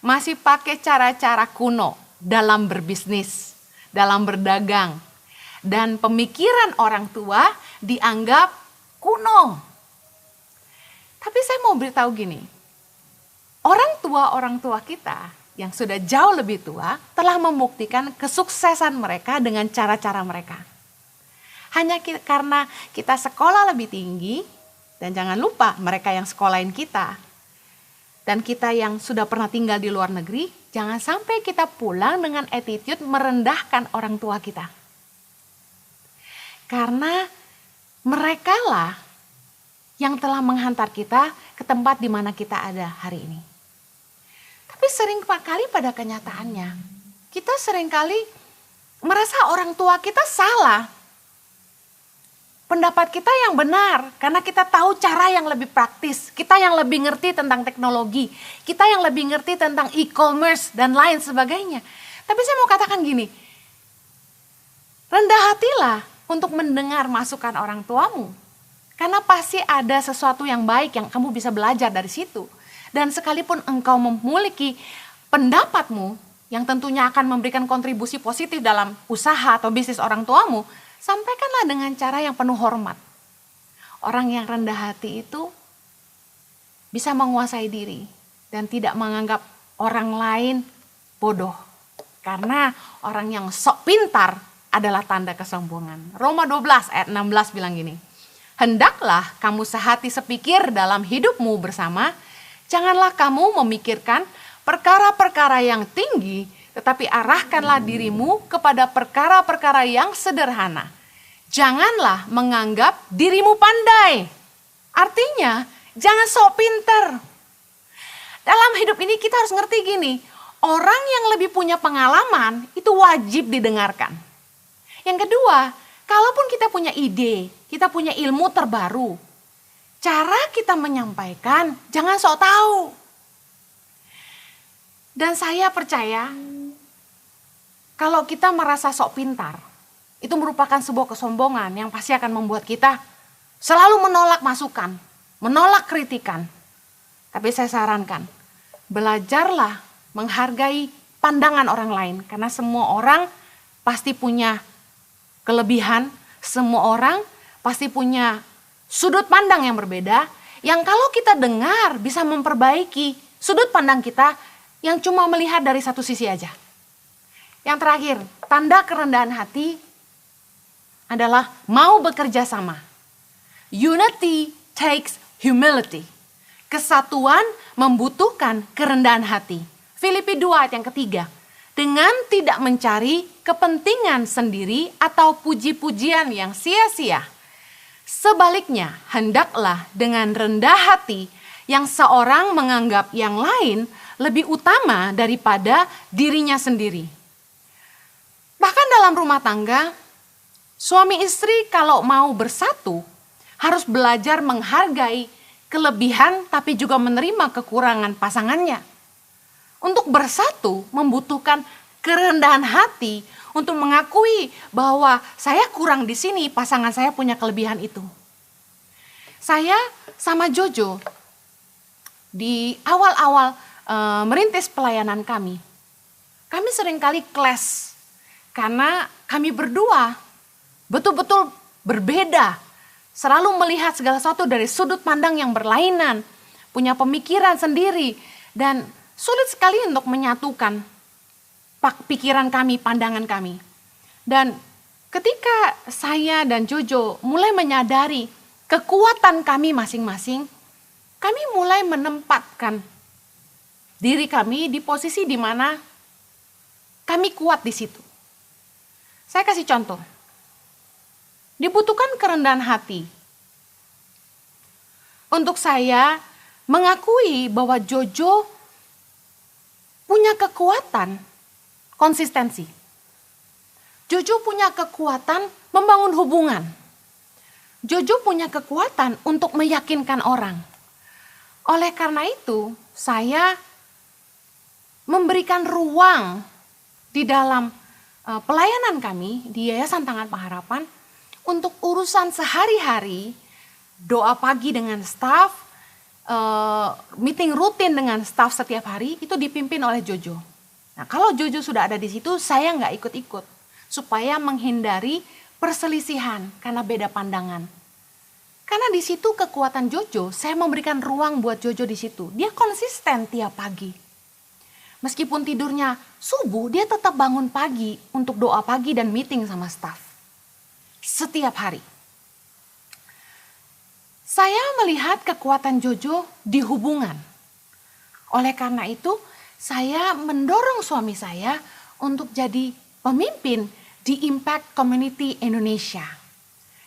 Masih pakai cara-cara kuno dalam berbisnis, dalam berdagang. Dan pemikiran orang tua dianggap kuno. Tapi saya mau beritahu gini, orang tua kita yang sudah jauh lebih tua telah membuktikan kesuksesan mereka dengan cara-cara mereka. Hanya karena kita sekolah lebih tinggi, dan jangan lupa mereka yang sekolahin kita, dan kita yang sudah pernah tinggal di luar negeri, jangan sampai kita pulang dengan attitude merendahkan orang tua kita. Karena mereka lah yang telah menghantar kita ke tempat di mana kita ada hari ini. Tapi sering kali pada kenyataannya, kita sering kali merasa orang tua kita salah. Pendapat kita yang benar, karena kita tahu cara yang lebih praktis. Kita yang lebih ngerti tentang teknologi. Kita yang lebih ngerti tentang e-commerce dan lain sebagainya. Tapi saya mau katakan gini, rendah hatilah untuk mendengar masukan orang tuamu. Karena pasti ada sesuatu yang baik yang kamu bisa belajar dari situ. Dan sekalipun engkau memiliki pendapatmu yang tentunya akan memberikan kontribusi positif dalam usaha atau bisnis orang tuamu, sampaikanlah dengan cara yang penuh hormat. Orang yang rendah hati itu bisa menguasai diri dan tidak menganggap orang lain bodoh. Karena orang yang sok pintar adalah tanda kesombongan. Roma 12 ayat 16 bilang gini. Hendaklah kamu sehati sepikir dalam hidupmu bersama, janganlah kamu memikirkan perkara-perkara yang tinggi, tetapi arahkanlah dirimu kepada perkara-perkara yang sederhana. Janganlah menganggap dirimu pandai. Artinya, jangan sok pinter. Dalam hidup ini kita harus ngerti gini, orang yang lebih punya pengalaman itu wajib didengarkan. Yang kedua, kalaupun kita punya ide, kita punya ilmu terbaru, cara kita menyampaikan jangan sok tahu. Dan saya percaya kalau kita merasa sok pintar, itu merupakan sebuah kesombongan yang pasti akan membuat kita selalu menolak masukan, menolak kritikan. Tapi saya sarankan, belajarlah menghargai pandangan orang lain. Karena semua orang pasti punya kelebihan, semua orang pasti punya sudut pandang yang berbeda, yang kalau kita dengar bisa memperbaiki sudut pandang kita yang cuma melihat dari satu sisi aja. Yang terakhir, tanda kerendahan hati adalah mau bekerja sama. Unity takes humility. Kesatuan membutuhkan kerendahan hati. Filipi 2 ayat yang ketiga. Dengan tidak mencari kepentingan sendiri atau puji-pujian yang sia-sia. Sebaliknya, hendaklah dengan rendah hati yang seorang menganggap yang lain lebih utama daripada dirinya sendiri. Bahkan dalam rumah tangga, suami istri kalau mau bersatu harus belajar menghargai kelebihan tapi juga menerima kekurangan pasangannya. Untuk bersatu membutuhkan kerendahan hati untuk mengakui bahwa saya kurang di sini, pasangan saya punya kelebihan itu. Saya sama Jojo di awal-awal merintis pelayanan kami seringkali clash karena kami berdua betul-betul berbeda, selalu melihat segala sesuatu dari sudut pandang yang berlainan, punya pemikiran sendiri, dan sulit sekali untuk menyatukan pikiran kami, pandangan kami. Dan ketika saya dan Jojo mulai menyadari kekuatan kami masing-masing, kami mulai menempatkan diri kami di posisi di mana kami kuat di situ. Saya kasih contoh. Dibutuhkan kerendahan hati untuk saya mengakui bahwa Jojo punya kekuatan konsistensi. Jojo punya kekuatan membangun hubungan. Jojo punya kekuatan untuk meyakinkan orang. Oleh karena itu, saya memberikan ruang di dalam pelayanan kami di Yayasan Tangan Pengharapan untuk urusan sehari-hari, doa pagi dengan staf, meeting rutin dengan staf setiap hari itu dipimpin oleh Jojo. Nah, kalau Jojo sudah ada di situ, saya nggak ikut-ikut supaya menghindari perselisihan karena beda pandangan. Karena di situ kekuatan Jojo, saya memberikan ruang buat Jojo di situ. Dia konsisten tiap pagi. Meskipun tidurnya subuh, dia tetap bangun pagi untuk doa pagi dan meeting sama staf. Setiap hari. Saya melihat kekuatan Jojo di hubungan. Oleh karena itu, saya mendorong suami saya untuk jadi pemimpin di Impact Community Indonesia.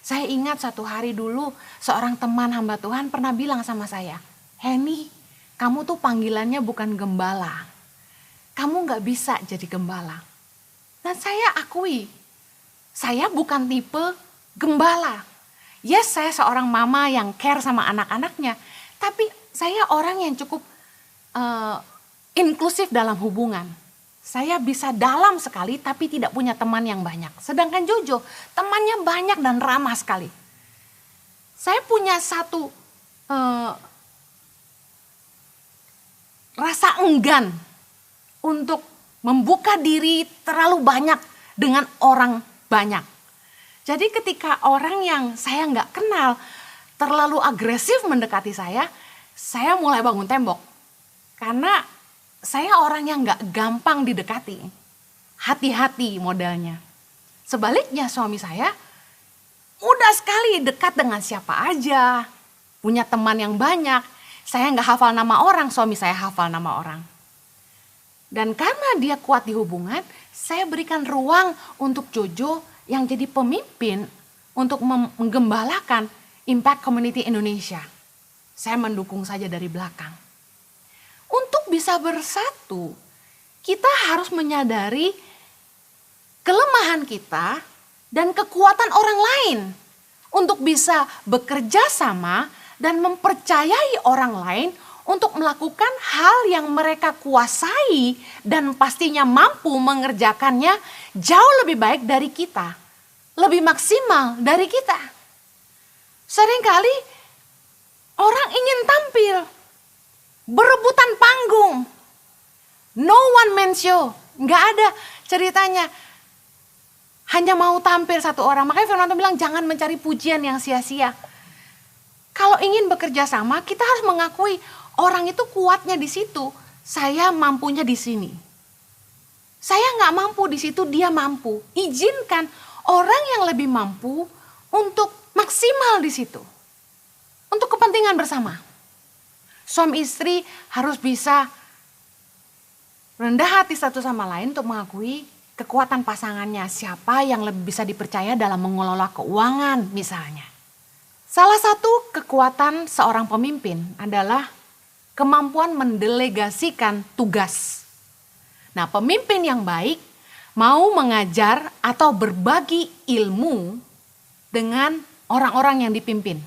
Saya ingat satu hari dulu seorang teman hamba Tuhan pernah bilang sama saya, "Henny, kamu tuh panggilannya bukan gembala. Kamu gak bisa jadi gembala." Dan saya akui, saya bukan tipe gembala. Yes, saya seorang mama yang care sama anak-anaknya. Tapi saya orang yang cukup inklusif dalam hubungan. Saya bisa dalam sekali tapi tidak punya teman yang banyak. Sedangkan Jojo temannya banyak dan ramah sekali. Saya punya satu rasa enggan untuk membuka diri terlalu banyak dengan orang banyak. Jadi ketika orang yang saya nggak kenal terlalu agresif mendekati saya mulai bangun tembok. Karena saya orang yang nggak gampang didekati. Hati-hati modelnya. Sebaliknya suami saya mudah sekali dekat dengan siapa aja. Punya teman yang banyak. Saya nggak hafal nama orang, suami saya hafal nama orang. Dan karena dia kuat di hubungan, saya berikan ruang untuk Jojo yang jadi pemimpin untuk menggembalakan Impact Community Indonesia. Saya mendukung saja dari belakang. Untuk bisa bersatu, kita harus menyadari kelemahan kita dan kekuatan orang lain untuk bisa bekerja sama dan mempercayai orang lain untuk melakukan hal yang mereka kuasai dan pastinya mampu mengerjakannya jauh lebih baik dari kita, lebih maksimal dari kita. Seringkali orang ingin tampil, berebutan panggung, no one man show, nggak ada ceritanya. Hanya mau tampil satu orang, makanya Firman Tuhan bilang jangan mencari pujian yang sia-sia. Kalau ingin bekerja sama, kita harus mengakui orang itu kuatnya di situ, saya mampunya di sini. Saya nggak mampu di situ, dia mampu. Izinkan orang yang lebih mampu untuk maksimal di situ. Untuk kepentingan bersama. Suami istri harus bisa rendah hati satu sama lain untuk mengakui kekuatan pasangannya. Siapa yang lebih bisa dipercaya dalam mengelola keuangan misalnya. Salah satu kekuatan seorang pemimpin adalah kemampuan mendelegasikan tugas. Nah, pemimpin yang baik mau mengajar atau berbagi ilmu dengan orang-orang yang dipimpin.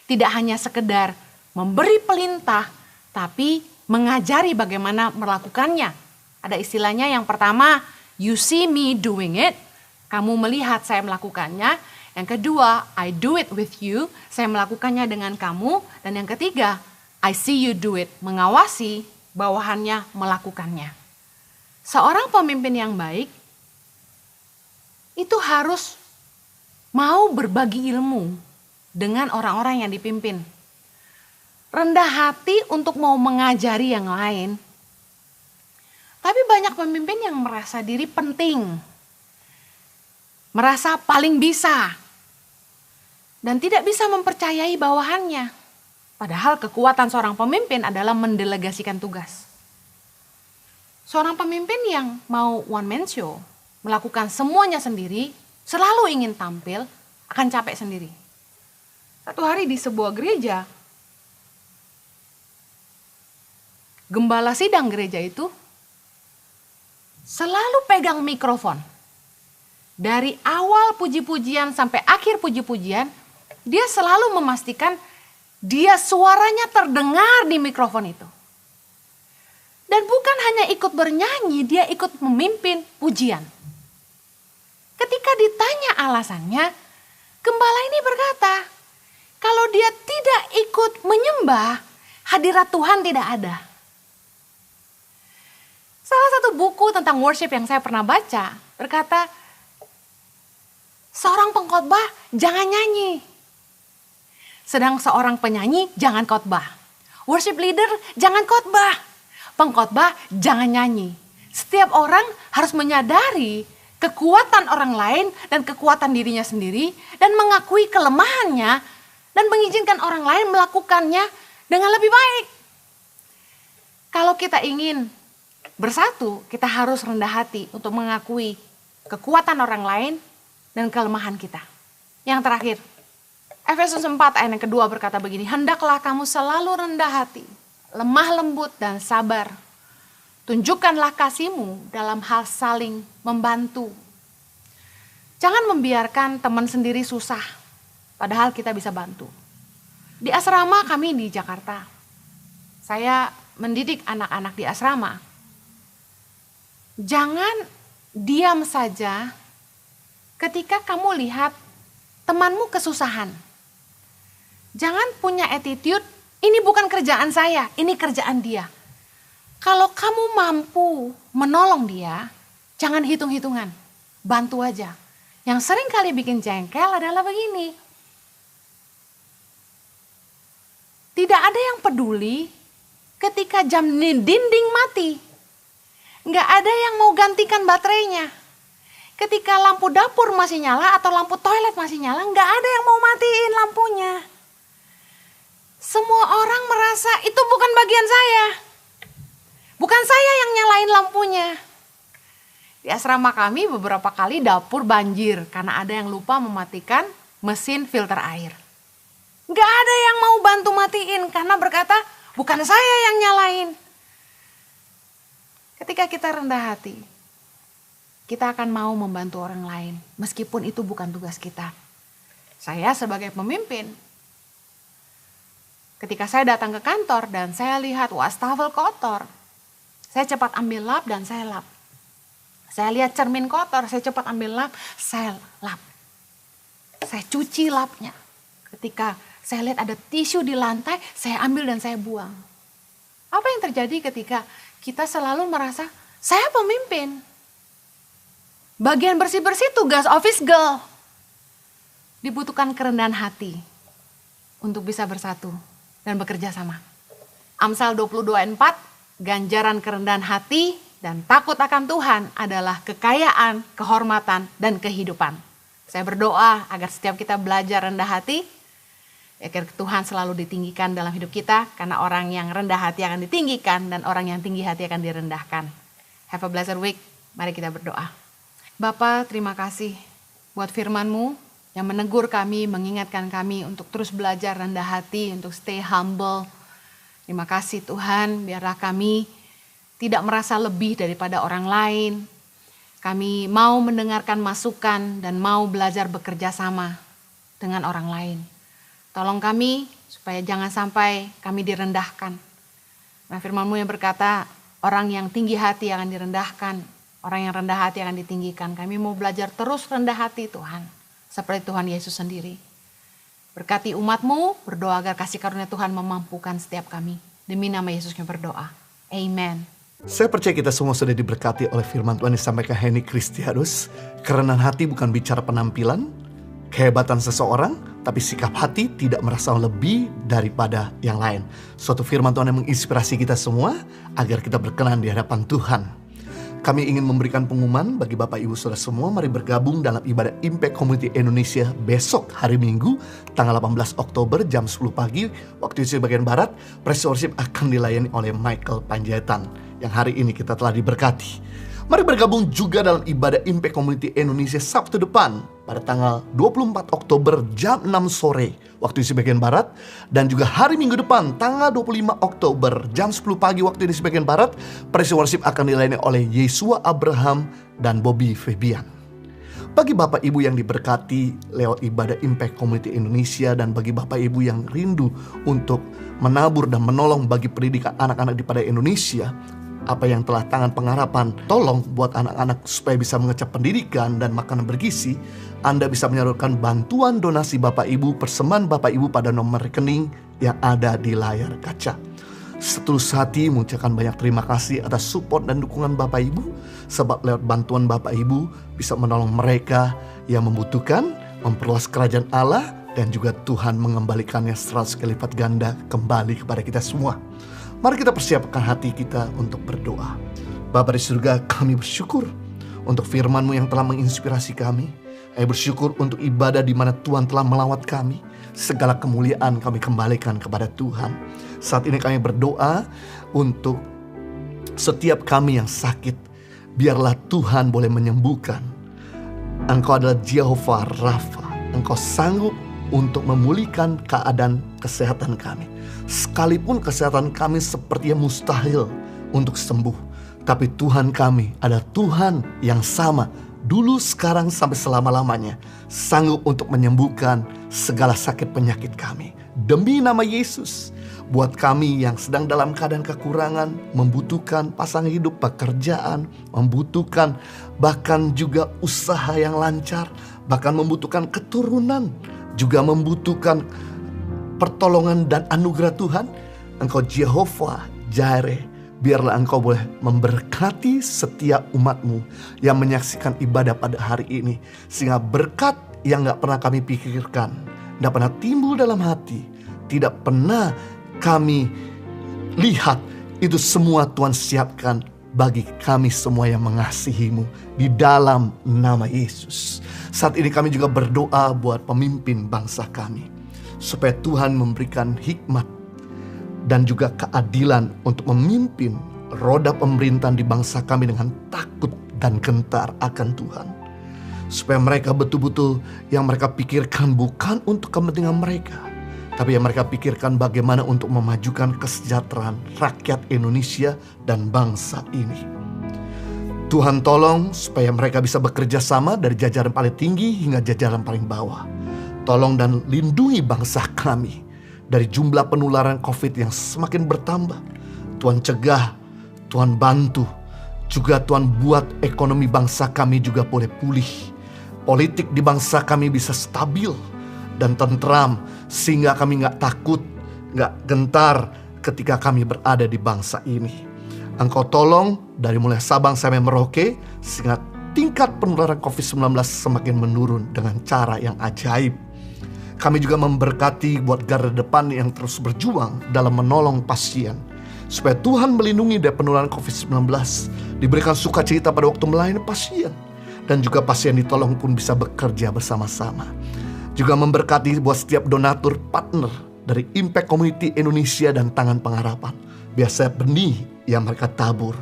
Tidak hanya sekedar memberi perintah, tapi mengajari bagaimana melakukannya. Ada istilahnya yang pertama, you see me doing it, kamu melihat saya melakukannya. Yang kedua, I do it with you, saya melakukannya dengan kamu. Dan yang ketiga, I see you do it, mengawasi bawahannya melakukannya. Seorang pemimpin yang baik itu harus mau berbagi ilmu dengan orang-orang yang dipimpin. Rendah hati untuk mau mengajari yang lain. Tapi banyak pemimpin yang merasa diri penting, merasa paling bisa, dan tidak bisa mempercayai bawahannya. Padahal kekuatan seorang pemimpin adalah mendelegasikan tugas. Seorang pemimpin yang mau one man show, melakukan semuanya sendiri, selalu ingin tampil, akan capek sendiri. Satu hari di sebuah gereja, gembala sidang gereja itu selalu pegang mikrofon. Dari awal puji-pujian sampai akhir puji-pujian, dia selalu memastikan dia suaranya terdengar di mikrofon itu. Dan bukan hanya ikut bernyanyi, dia ikut memimpin pujian. Ketika ditanya alasannya, gembala ini berkata, kalau dia tidak ikut menyembah, hadirat Tuhan tidak ada. Salah satu buku tentang worship yang saya pernah baca berkata, seorang pengkhotbah jangan nyanyi, sedang seorang penyanyi jangan khotbah. Worship leader jangan khotbah, pengkhotbah jangan nyanyi. Setiap orang harus menyadari kekuatan orang lain dan kekuatan dirinya sendiri dan mengakui kelemahannya dan mengizinkan orang lain melakukannya dengan lebih baik. Kalau kita ingin bersatu, kita harus rendah hati untuk mengakui kekuatan orang lain dan kelemahan kita. Yang terakhir, Efesus 4 ayat yang kedua berkata begini, hendaklah kamu selalu rendah hati, lemah lembut dan sabar. Tunjukkanlah kasihmu dalam hal saling membantu. Jangan membiarkan teman sendiri susah, padahal kita bisa bantu. Di asrama kami di Jakarta, saya mendidik anak-anak di asrama. Jangan diam saja ketika kamu lihat temanmu kesusahan. Jangan punya attitude, ini bukan kerjaan saya, ini kerjaan dia. Kalau kamu mampu menolong dia, jangan hitung-hitungan, bantu aja. Yang sering kali bikin jengkel adalah begini. Tidak ada yang peduli ketika jam dinding mati. Nggak ada yang mau gantikan baterainya. Ketika lampu dapur masih nyala atau lampu toilet masih nyala, nggak ada yang mau matiin lampunya. Semua orang merasa itu bukan bagian saya. Bukan saya yang nyalain lampunya. Di asrama kami beberapa kali dapur banjir karena ada yang lupa mematikan mesin filter air. Nggak ada yang mau bantu matiin karena berkata, bukan saya yang nyalain. Ketika kita rendah hati, kita akan mau membantu orang lain, meskipun itu bukan tugas kita. Saya sebagai pemimpin, ketika saya datang ke kantor dan saya lihat wastafel kotor, saya cepat ambil lap dan saya lap. Saya lihat cermin kotor, saya cepat ambil lap, saya lap. Saya cuci lapnya. Ketika saya lihat ada tisu di lantai, saya ambil dan saya buang. Apa yang terjadi ketika kita selalu merasa, saya pemimpin. Bagian bersih-bersih tugas office girl. Dibutuhkan kerendahan hati untuk bisa bersatu dan bekerja sama. Amsal 22:4, ganjaran kerendahan hati dan takut akan Tuhan adalah kekayaan, kehormatan, dan kehidupan. Saya berdoa agar setiap kita belajar rendah hati, agar Tuhan selalu ditinggikan dalam hidup kita, karena orang yang rendah hati akan ditinggikan dan orang yang tinggi hati akan direndahkan. Have a blessed week. Mari kita berdoa. Bapa, terima kasih buat firman-Mu yang menegur kami, mengingatkan kami untuk terus belajar rendah hati, untuk stay humble. Terima kasih Tuhan, biarlah kami tidak merasa lebih daripada orang lain. Kami mau mendengarkan masukan dan mau belajar bekerja sama dengan orang lain. Tolong kami supaya jangan sampai kami direndahkan. Nah, firman-Mu yang berkata, orang yang tinggi hati akan direndahkan, orang yang rendah hati akan ditinggikan. Kami mau belajar terus rendah hati Tuhan, seperti Tuhan Yesus sendiri. Berkati umat-Mu, berdoa agar kasih karunia Tuhan memampukan setiap kami. Demi nama Yesus kami berdoa. Amen. Saya percaya kita semua sudah diberkati oleh firman Tuhan yang disampaikan Henny Kristianus. Kerendahan hati bukan bicara penampilan, kehebatan seseorang, tapi sikap hati tidak merasa lebih daripada yang lain. Suatu firman Tuhan yang menginspirasi kita semua agar kita berkenan di hadapan Tuhan. Kami ingin memberikan pengumuman bagi Bapak Ibu Saudara semua. Mari bergabung dalam ibadah Impact Community Indonesia besok hari Minggu tanggal 18 Oktober jam 10 pagi waktu Indonesia bagian Barat. Praise worship akan dilayani oleh Michael Panjaitan yang hari ini kita telah diberkati. Mari bergabung juga dalam ibadah Impact Community Indonesia Sabtu depan pada tanggal 24 Oktober jam 6 sore waktu Indonesia bagian Barat. Dan juga hari Minggu depan tanggal 25 Oktober jam 10 pagi waktu Indonesia bagian Barat. Praise worship akan dilayani oleh Yesua Abraham dan Bobby Febian. Bagi Bapak Ibu yang diberkati lewat ibadah Impact Community Indonesia dan bagi Bapak Ibu yang rindu untuk menabur dan menolong bagi pendidikan anak-anak di pada Indonesia, apa yang telah tangan pengharapan tolong buat anak-anak supaya bisa mengecap pendidikan dan makanan bergizi, Anda bisa menyalurkan bantuan donasi Bapak Ibu, persembahan Bapak Ibu pada nomor rekening yang ada di layar kaca. Setulus hati mengucapkan banyak terima kasih atas support dan dukungan Bapak Ibu, sebab lewat bantuan Bapak Ibu bisa menolong mereka yang membutuhkan, memperluas kerajaan Allah, dan juga Tuhan mengembalikannya 100 kali lipat ganda kembali kepada kita semua. Mari kita persiapkan hati kita untuk berdoa. Bapa di surga, kami bersyukur untuk firman-Mu yang telah menginspirasi kami. Kami bersyukur untuk ibadah di mana Tuhan telah melawat kami. Segala kemuliaan kami kembalikan kepada Tuhan. Saat ini kami berdoa untuk setiap kami yang sakit. Biarlah Tuhan boleh menyembuhkan. Engkau adalah Jehovah Rafa. Engkau sanggup untuk memulihkan keadaan kesehatan kami. Sekalipun kesehatan kami sepertinya mustahil untuk sembuh, tapi Tuhan kami adalah Tuhan yang sama dulu, sekarang, sampai selama-lamanya, sanggup untuk menyembuhkan segala sakit penyakit kami. Demi nama Yesus, buat kami yang sedang dalam keadaan kekurangan, membutuhkan pasangan hidup, pekerjaan, membutuhkan bahkan juga usaha yang lancar, bahkan membutuhkan keturunan, juga membutuhkan pertolongan dan anugerah Tuhan, Engkau Jehovah Jireh, biarlah Engkau boleh memberkati setiap umat-Mu yang menyaksikan ibadah pada hari ini, sehingga berkat yang gak pernah kami pikirkan, gak pernah timbul dalam hati, tidak pernah kami lihat, itu semua Tuhan siapkan bagi kami semua yang mengasihi-Mu di dalam nama Yesus. Saat ini kami juga berdoa buat pemimpin bangsa kami, supaya Tuhan memberikan hikmat dan juga keadilan untuk memimpin roda pemerintahan di bangsa kami dengan takut dan gentar akan Tuhan. Supaya mereka betul-betul yang mereka pikirkan bukan untuk kepentingan mereka, tapi yang mereka pikirkan bagaimana untuk memajukan kesejahteraan rakyat Indonesia dan bangsa ini. Tuhan tolong supaya mereka bisa bekerja sama dari jajaran paling tinggi hingga jajaran paling bawah. Tolong dan lindungi bangsa kami dari jumlah penularan COVID yang semakin bertambah. Tuhan cegah, Tuhan bantu. Juga Tuhan buat ekonomi bangsa kami juga boleh pulih. Politik di bangsa kami bisa stabil dan tentram, sehingga kami gak takut, gak gentar ketika kami berada di bangsa ini. Engkau tolong dari mulai Sabang sampai Merauke, sehingga tingkat penularan COVID-19 semakin menurun dengan cara yang ajaib. Kami juga memberkati buat garda depan yang terus berjuang dalam menolong pasien, supaya Tuhan melindungi dari penularan COVID-19, diberikan sukacita pada waktu melayani pasien, dan juga pasien ditolong pun bisa bekerja bersama-sama. Juga memberkati buat setiap donatur partner dari Impact Community Indonesia dan Tangan Pengharapan. Biasa benih yang mereka tabur,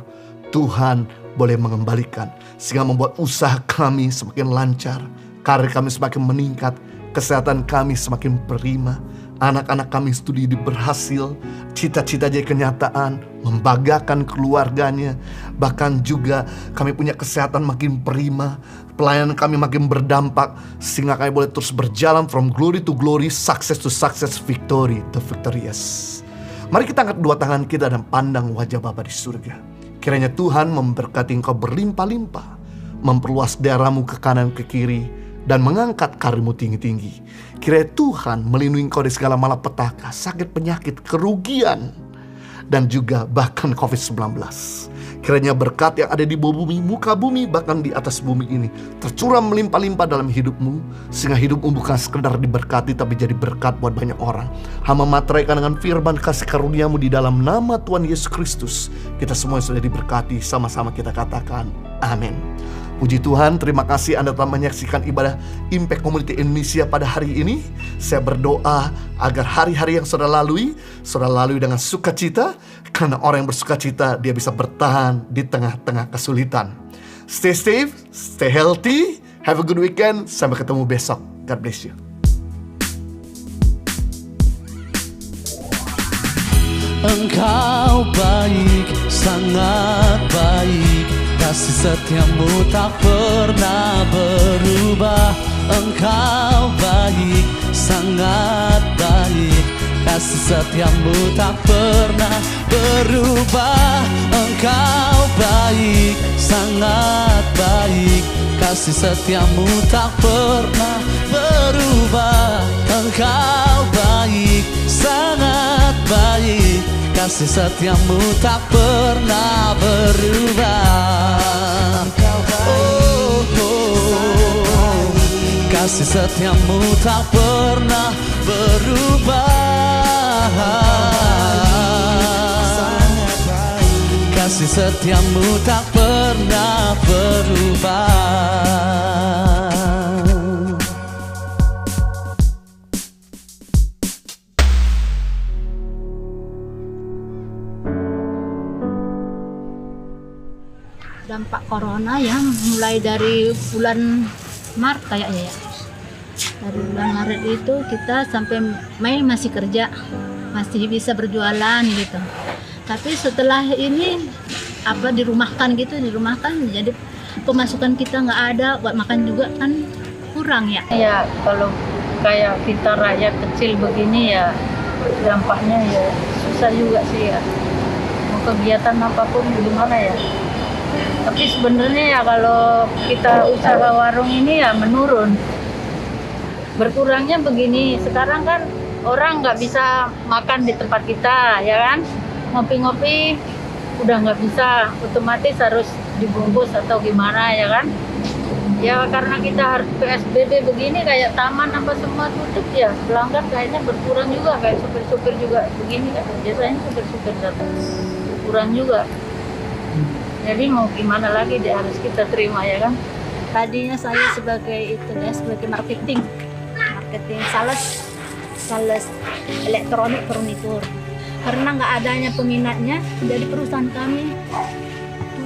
Tuhan boleh mengembalikan, sehingga membuat usaha kami semakin lancar, karir kami semakin meningkat, kesehatan kami semakin prima, anak-anak kami studi berhasil, cita-cita jadi kenyataan, membanggakan keluarganya, bahkan juga kami punya kesehatan makin prima, pelayanan kami makin berdampak, sehingga kami boleh terus berjalan from glory to glory, success to success, victory to victorious. Mari kita angkat dua tangan kita dan pandang wajah Bapa di surga. Kiranya Tuhan memberkati engkau berlimpah-limpah, memperluas daerahmu ke kanan ke kiri, dan mengangkat karirmu tinggi-tinggi. Kiranya Tuhan melindungi engkau dari segala malapetaka, sakit, penyakit, kerugian, dan juga bahkan COVID-19. Kiranya berkat yang ada di bawah bumi, muka bumi, bahkan di atas bumi ini tercurah melimpah-limpah dalam hidupmu, sehingga hidupmu bukan sekedar diberkati tapi jadi berkat buat banyak orang. Hamba materaikan dengan firman kasih karuniamu di dalam nama Tuhan Yesus Kristus. Kita semua sudah diberkati, sama-sama kita katakan amin. Puji Tuhan, terima kasih Anda telah menyaksikan ibadah Impact Community Indonesia pada hari ini. Saya berdoa agar hari-hari yang saudara lalui dengan sukacita, karena orang yang bersukacita dia bisa bertahan di tengah-tengah kesulitan. Stay safe, stay healthy, have a good weekend, sampai ketemu besok. God bless you. Engkau baik, sangat baik, kasih setiamu tak pernah berubah. Engkau baik, sangat baik, kasih setiamu tak pernah berubah. Engkau baik, sangat baik, kasih setiamu tak pernah berubah. Engkau baik, sangat baik, kasih setiamu tak pernah berubah. Oh, oh, kasih setiamu tak pernah berubah. Kasih setiamu tak pernah berubah. Dampak corona yang mulai dari bulan Maret kayaknya ya. Dari bulan Maret itu kita sampai Mei masih kerja, masih bisa berjualan gitu. Tapi setelah ini dirumahkan, jadi pemasukan kita nggak ada, buat makan juga kan kurang ya. Ya kalau kayak kita rakyat kecil begini ya dampaknya ya susah juga sih ya. Mau kegiatan apapun gimana ya. Tapi sebenarnya ya kalau kita usaha warung ini ya menurun. Berkurangnya begini, sekarang kan orang nggak bisa makan di tempat kita, ya kan? Ngopi-ngopi udah nggak bisa, otomatis harus dibungkus atau gimana, ya kan? Ya karena kita harus PSBB begini, kayak taman apa semua tutup ya, pelanggan kayaknya berkurang juga, kayak supir-supir juga begini kan, biasanya supir-supir datang, berkurang juga. Jadi mau gimana lagi dia harus kita terima ya kan. Tadinya saya sebagai sebagai marketing sales elektronik furnitur. Karena nggak adanya peminatnya, jadi perusahaan kami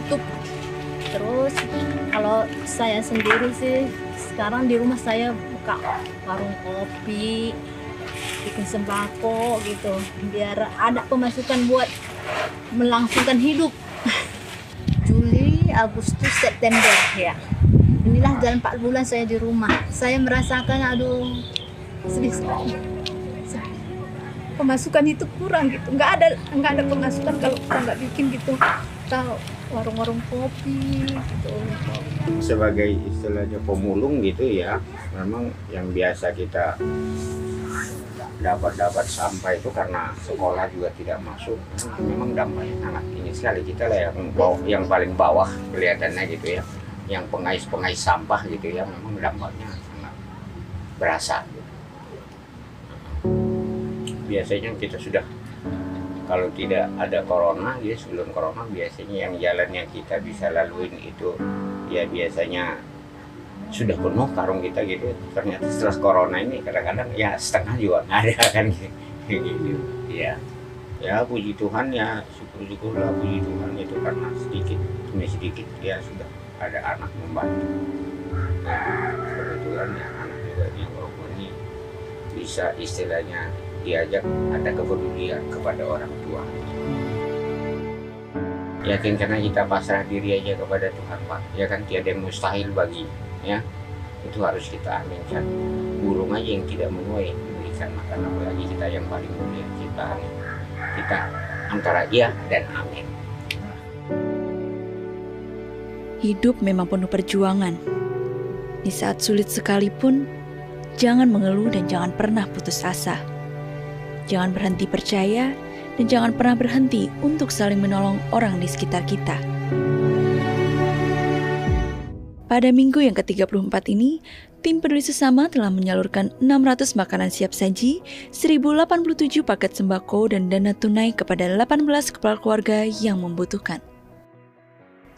tutup. Terus kalau saya sendiri sih sekarang di rumah saya buka warung kopi, bikin sembako gitu, biar ada pemasukan buat melangsungkan hidup. Juli, Agustus, September ya. Inilah jalan 4 bulan saya di rumah. Saya merasakan sedih sekali. Pemasukan itu kurang gitu. Nggak ada pemasukan kalau kita nggak bikin gitu. Atau warung-warung kopi gitu. Sebagai istilahnya pemulung gitu ya, memang yang biasa kita dapat sampah itu karena sekolah juga tidak masuk, memang dampaknya sangat tinggi sekali. Kita lah yang paling bawah kelihatannya gitu ya, yang pengais sampah gitu ya, memang dampaknya sangat berasa. Biasanya kita sudah, kalau tidak ada corona, ya sebelum corona biasanya yang jalan yang kita bisa laluin itu ya biasanya sudah penuh karung kita gitu. Ternyata setelah corona ini kadang-kadang ya setengah juga nggak ada kan gitu ya. Ya puji Tuhan ya, syukur-syukurlah puji Tuhan itu karena sedikit demi sedikit ya sudah ada anak membantu. Nah, kebetulan ya anak juga yang walaupun ini bisa istilahnya diajak ada kepedulian kepada orang tua. Yakin karena kita pasrah diri aja kepada Tuhan Pak, ya kan tiada yang mustahil bagi ya, itu harus kita aminkan. Burung aja yang tidak menuai memberikan makan, apalagi kita yang paling mulia ciptaan. Kita antara iya dan amin. Hidup memang penuh perjuangan. Di saat sulit sekalipun, jangan mengeluh dan jangan pernah putus asa. Jangan berhenti percaya dan jangan pernah berhenti untuk saling menolong orang di sekitar kita. Pada minggu yang ke-34 ini, tim peduli sesama telah menyalurkan 600 makanan siap saji, 1087 paket sembako dan dana tunai kepada 18 kepala keluarga yang membutuhkan.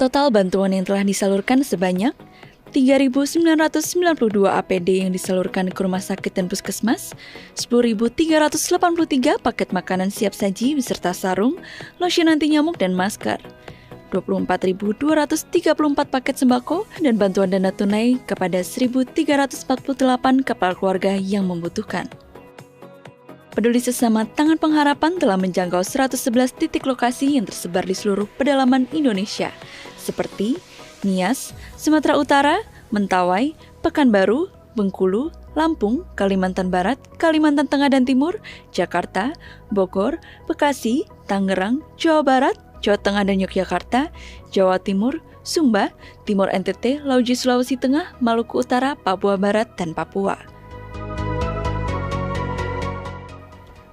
Total bantuan yang telah disalurkan sebanyak 3.992 APD yang disalurkan ke rumah sakit dan puskesmas, 10.383 paket makanan siap saji beserta sarung, lotion anti nyamuk dan masker, 24.234 paket sembako, dan bantuan dana tunai kepada 1.348 kepala keluarga yang membutuhkan. Peduli Sesama Tangan Pengharapan telah menjangkau 111 titik lokasi yang tersebar di seluruh pedalaman Indonesia, seperti Nias, Sumatera Utara, Mentawai, Pekanbaru, Bengkulu, Lampung, Kalimantan Barat, Kalimantan Tengah dan Timur, Jakarta, Bogor, Bekasi, Tangerang, Jawa Barat, Jawa Tengah dan Yogyakarta, Jawa Timur, Sumba, Timur NTT, Lauji Sulawesi Tengah, Maluku Utara, Papua Barat, dan Papua.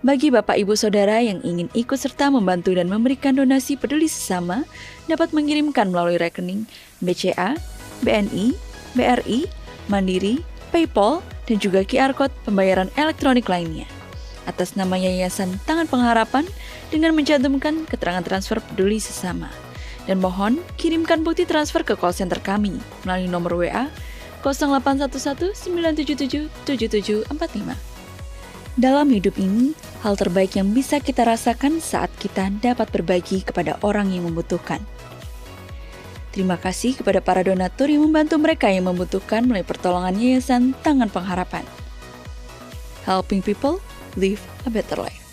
Bagi Bapak Ibu Saudara yang ingin ikut serta membantu dan memberikan donasi peduli sesama, dapat mengirimkan melalui rekening BCA, BNI, BRI, Mandiri, PayPal, dan juga QR Code pembayaran elektronik lainnya atas nama Yayasan Tangan Pengharapan dengan mencantumkan keterangan transfer peduli sesama. Dan mohon kirimkan bukti transfer ke call center kami melalui nomor WA 0811 977 7745. Dalam hidup ini, hal terbaik yang bisa kita rasakan saat kita dapat berbagi kepada orang yang membutuhkan. Terima kasih kepada para donatur yang membantu mereka yang membutuhkan melalui pertolongan Yayasan Tangan Pengharapan. Helping people live a better life.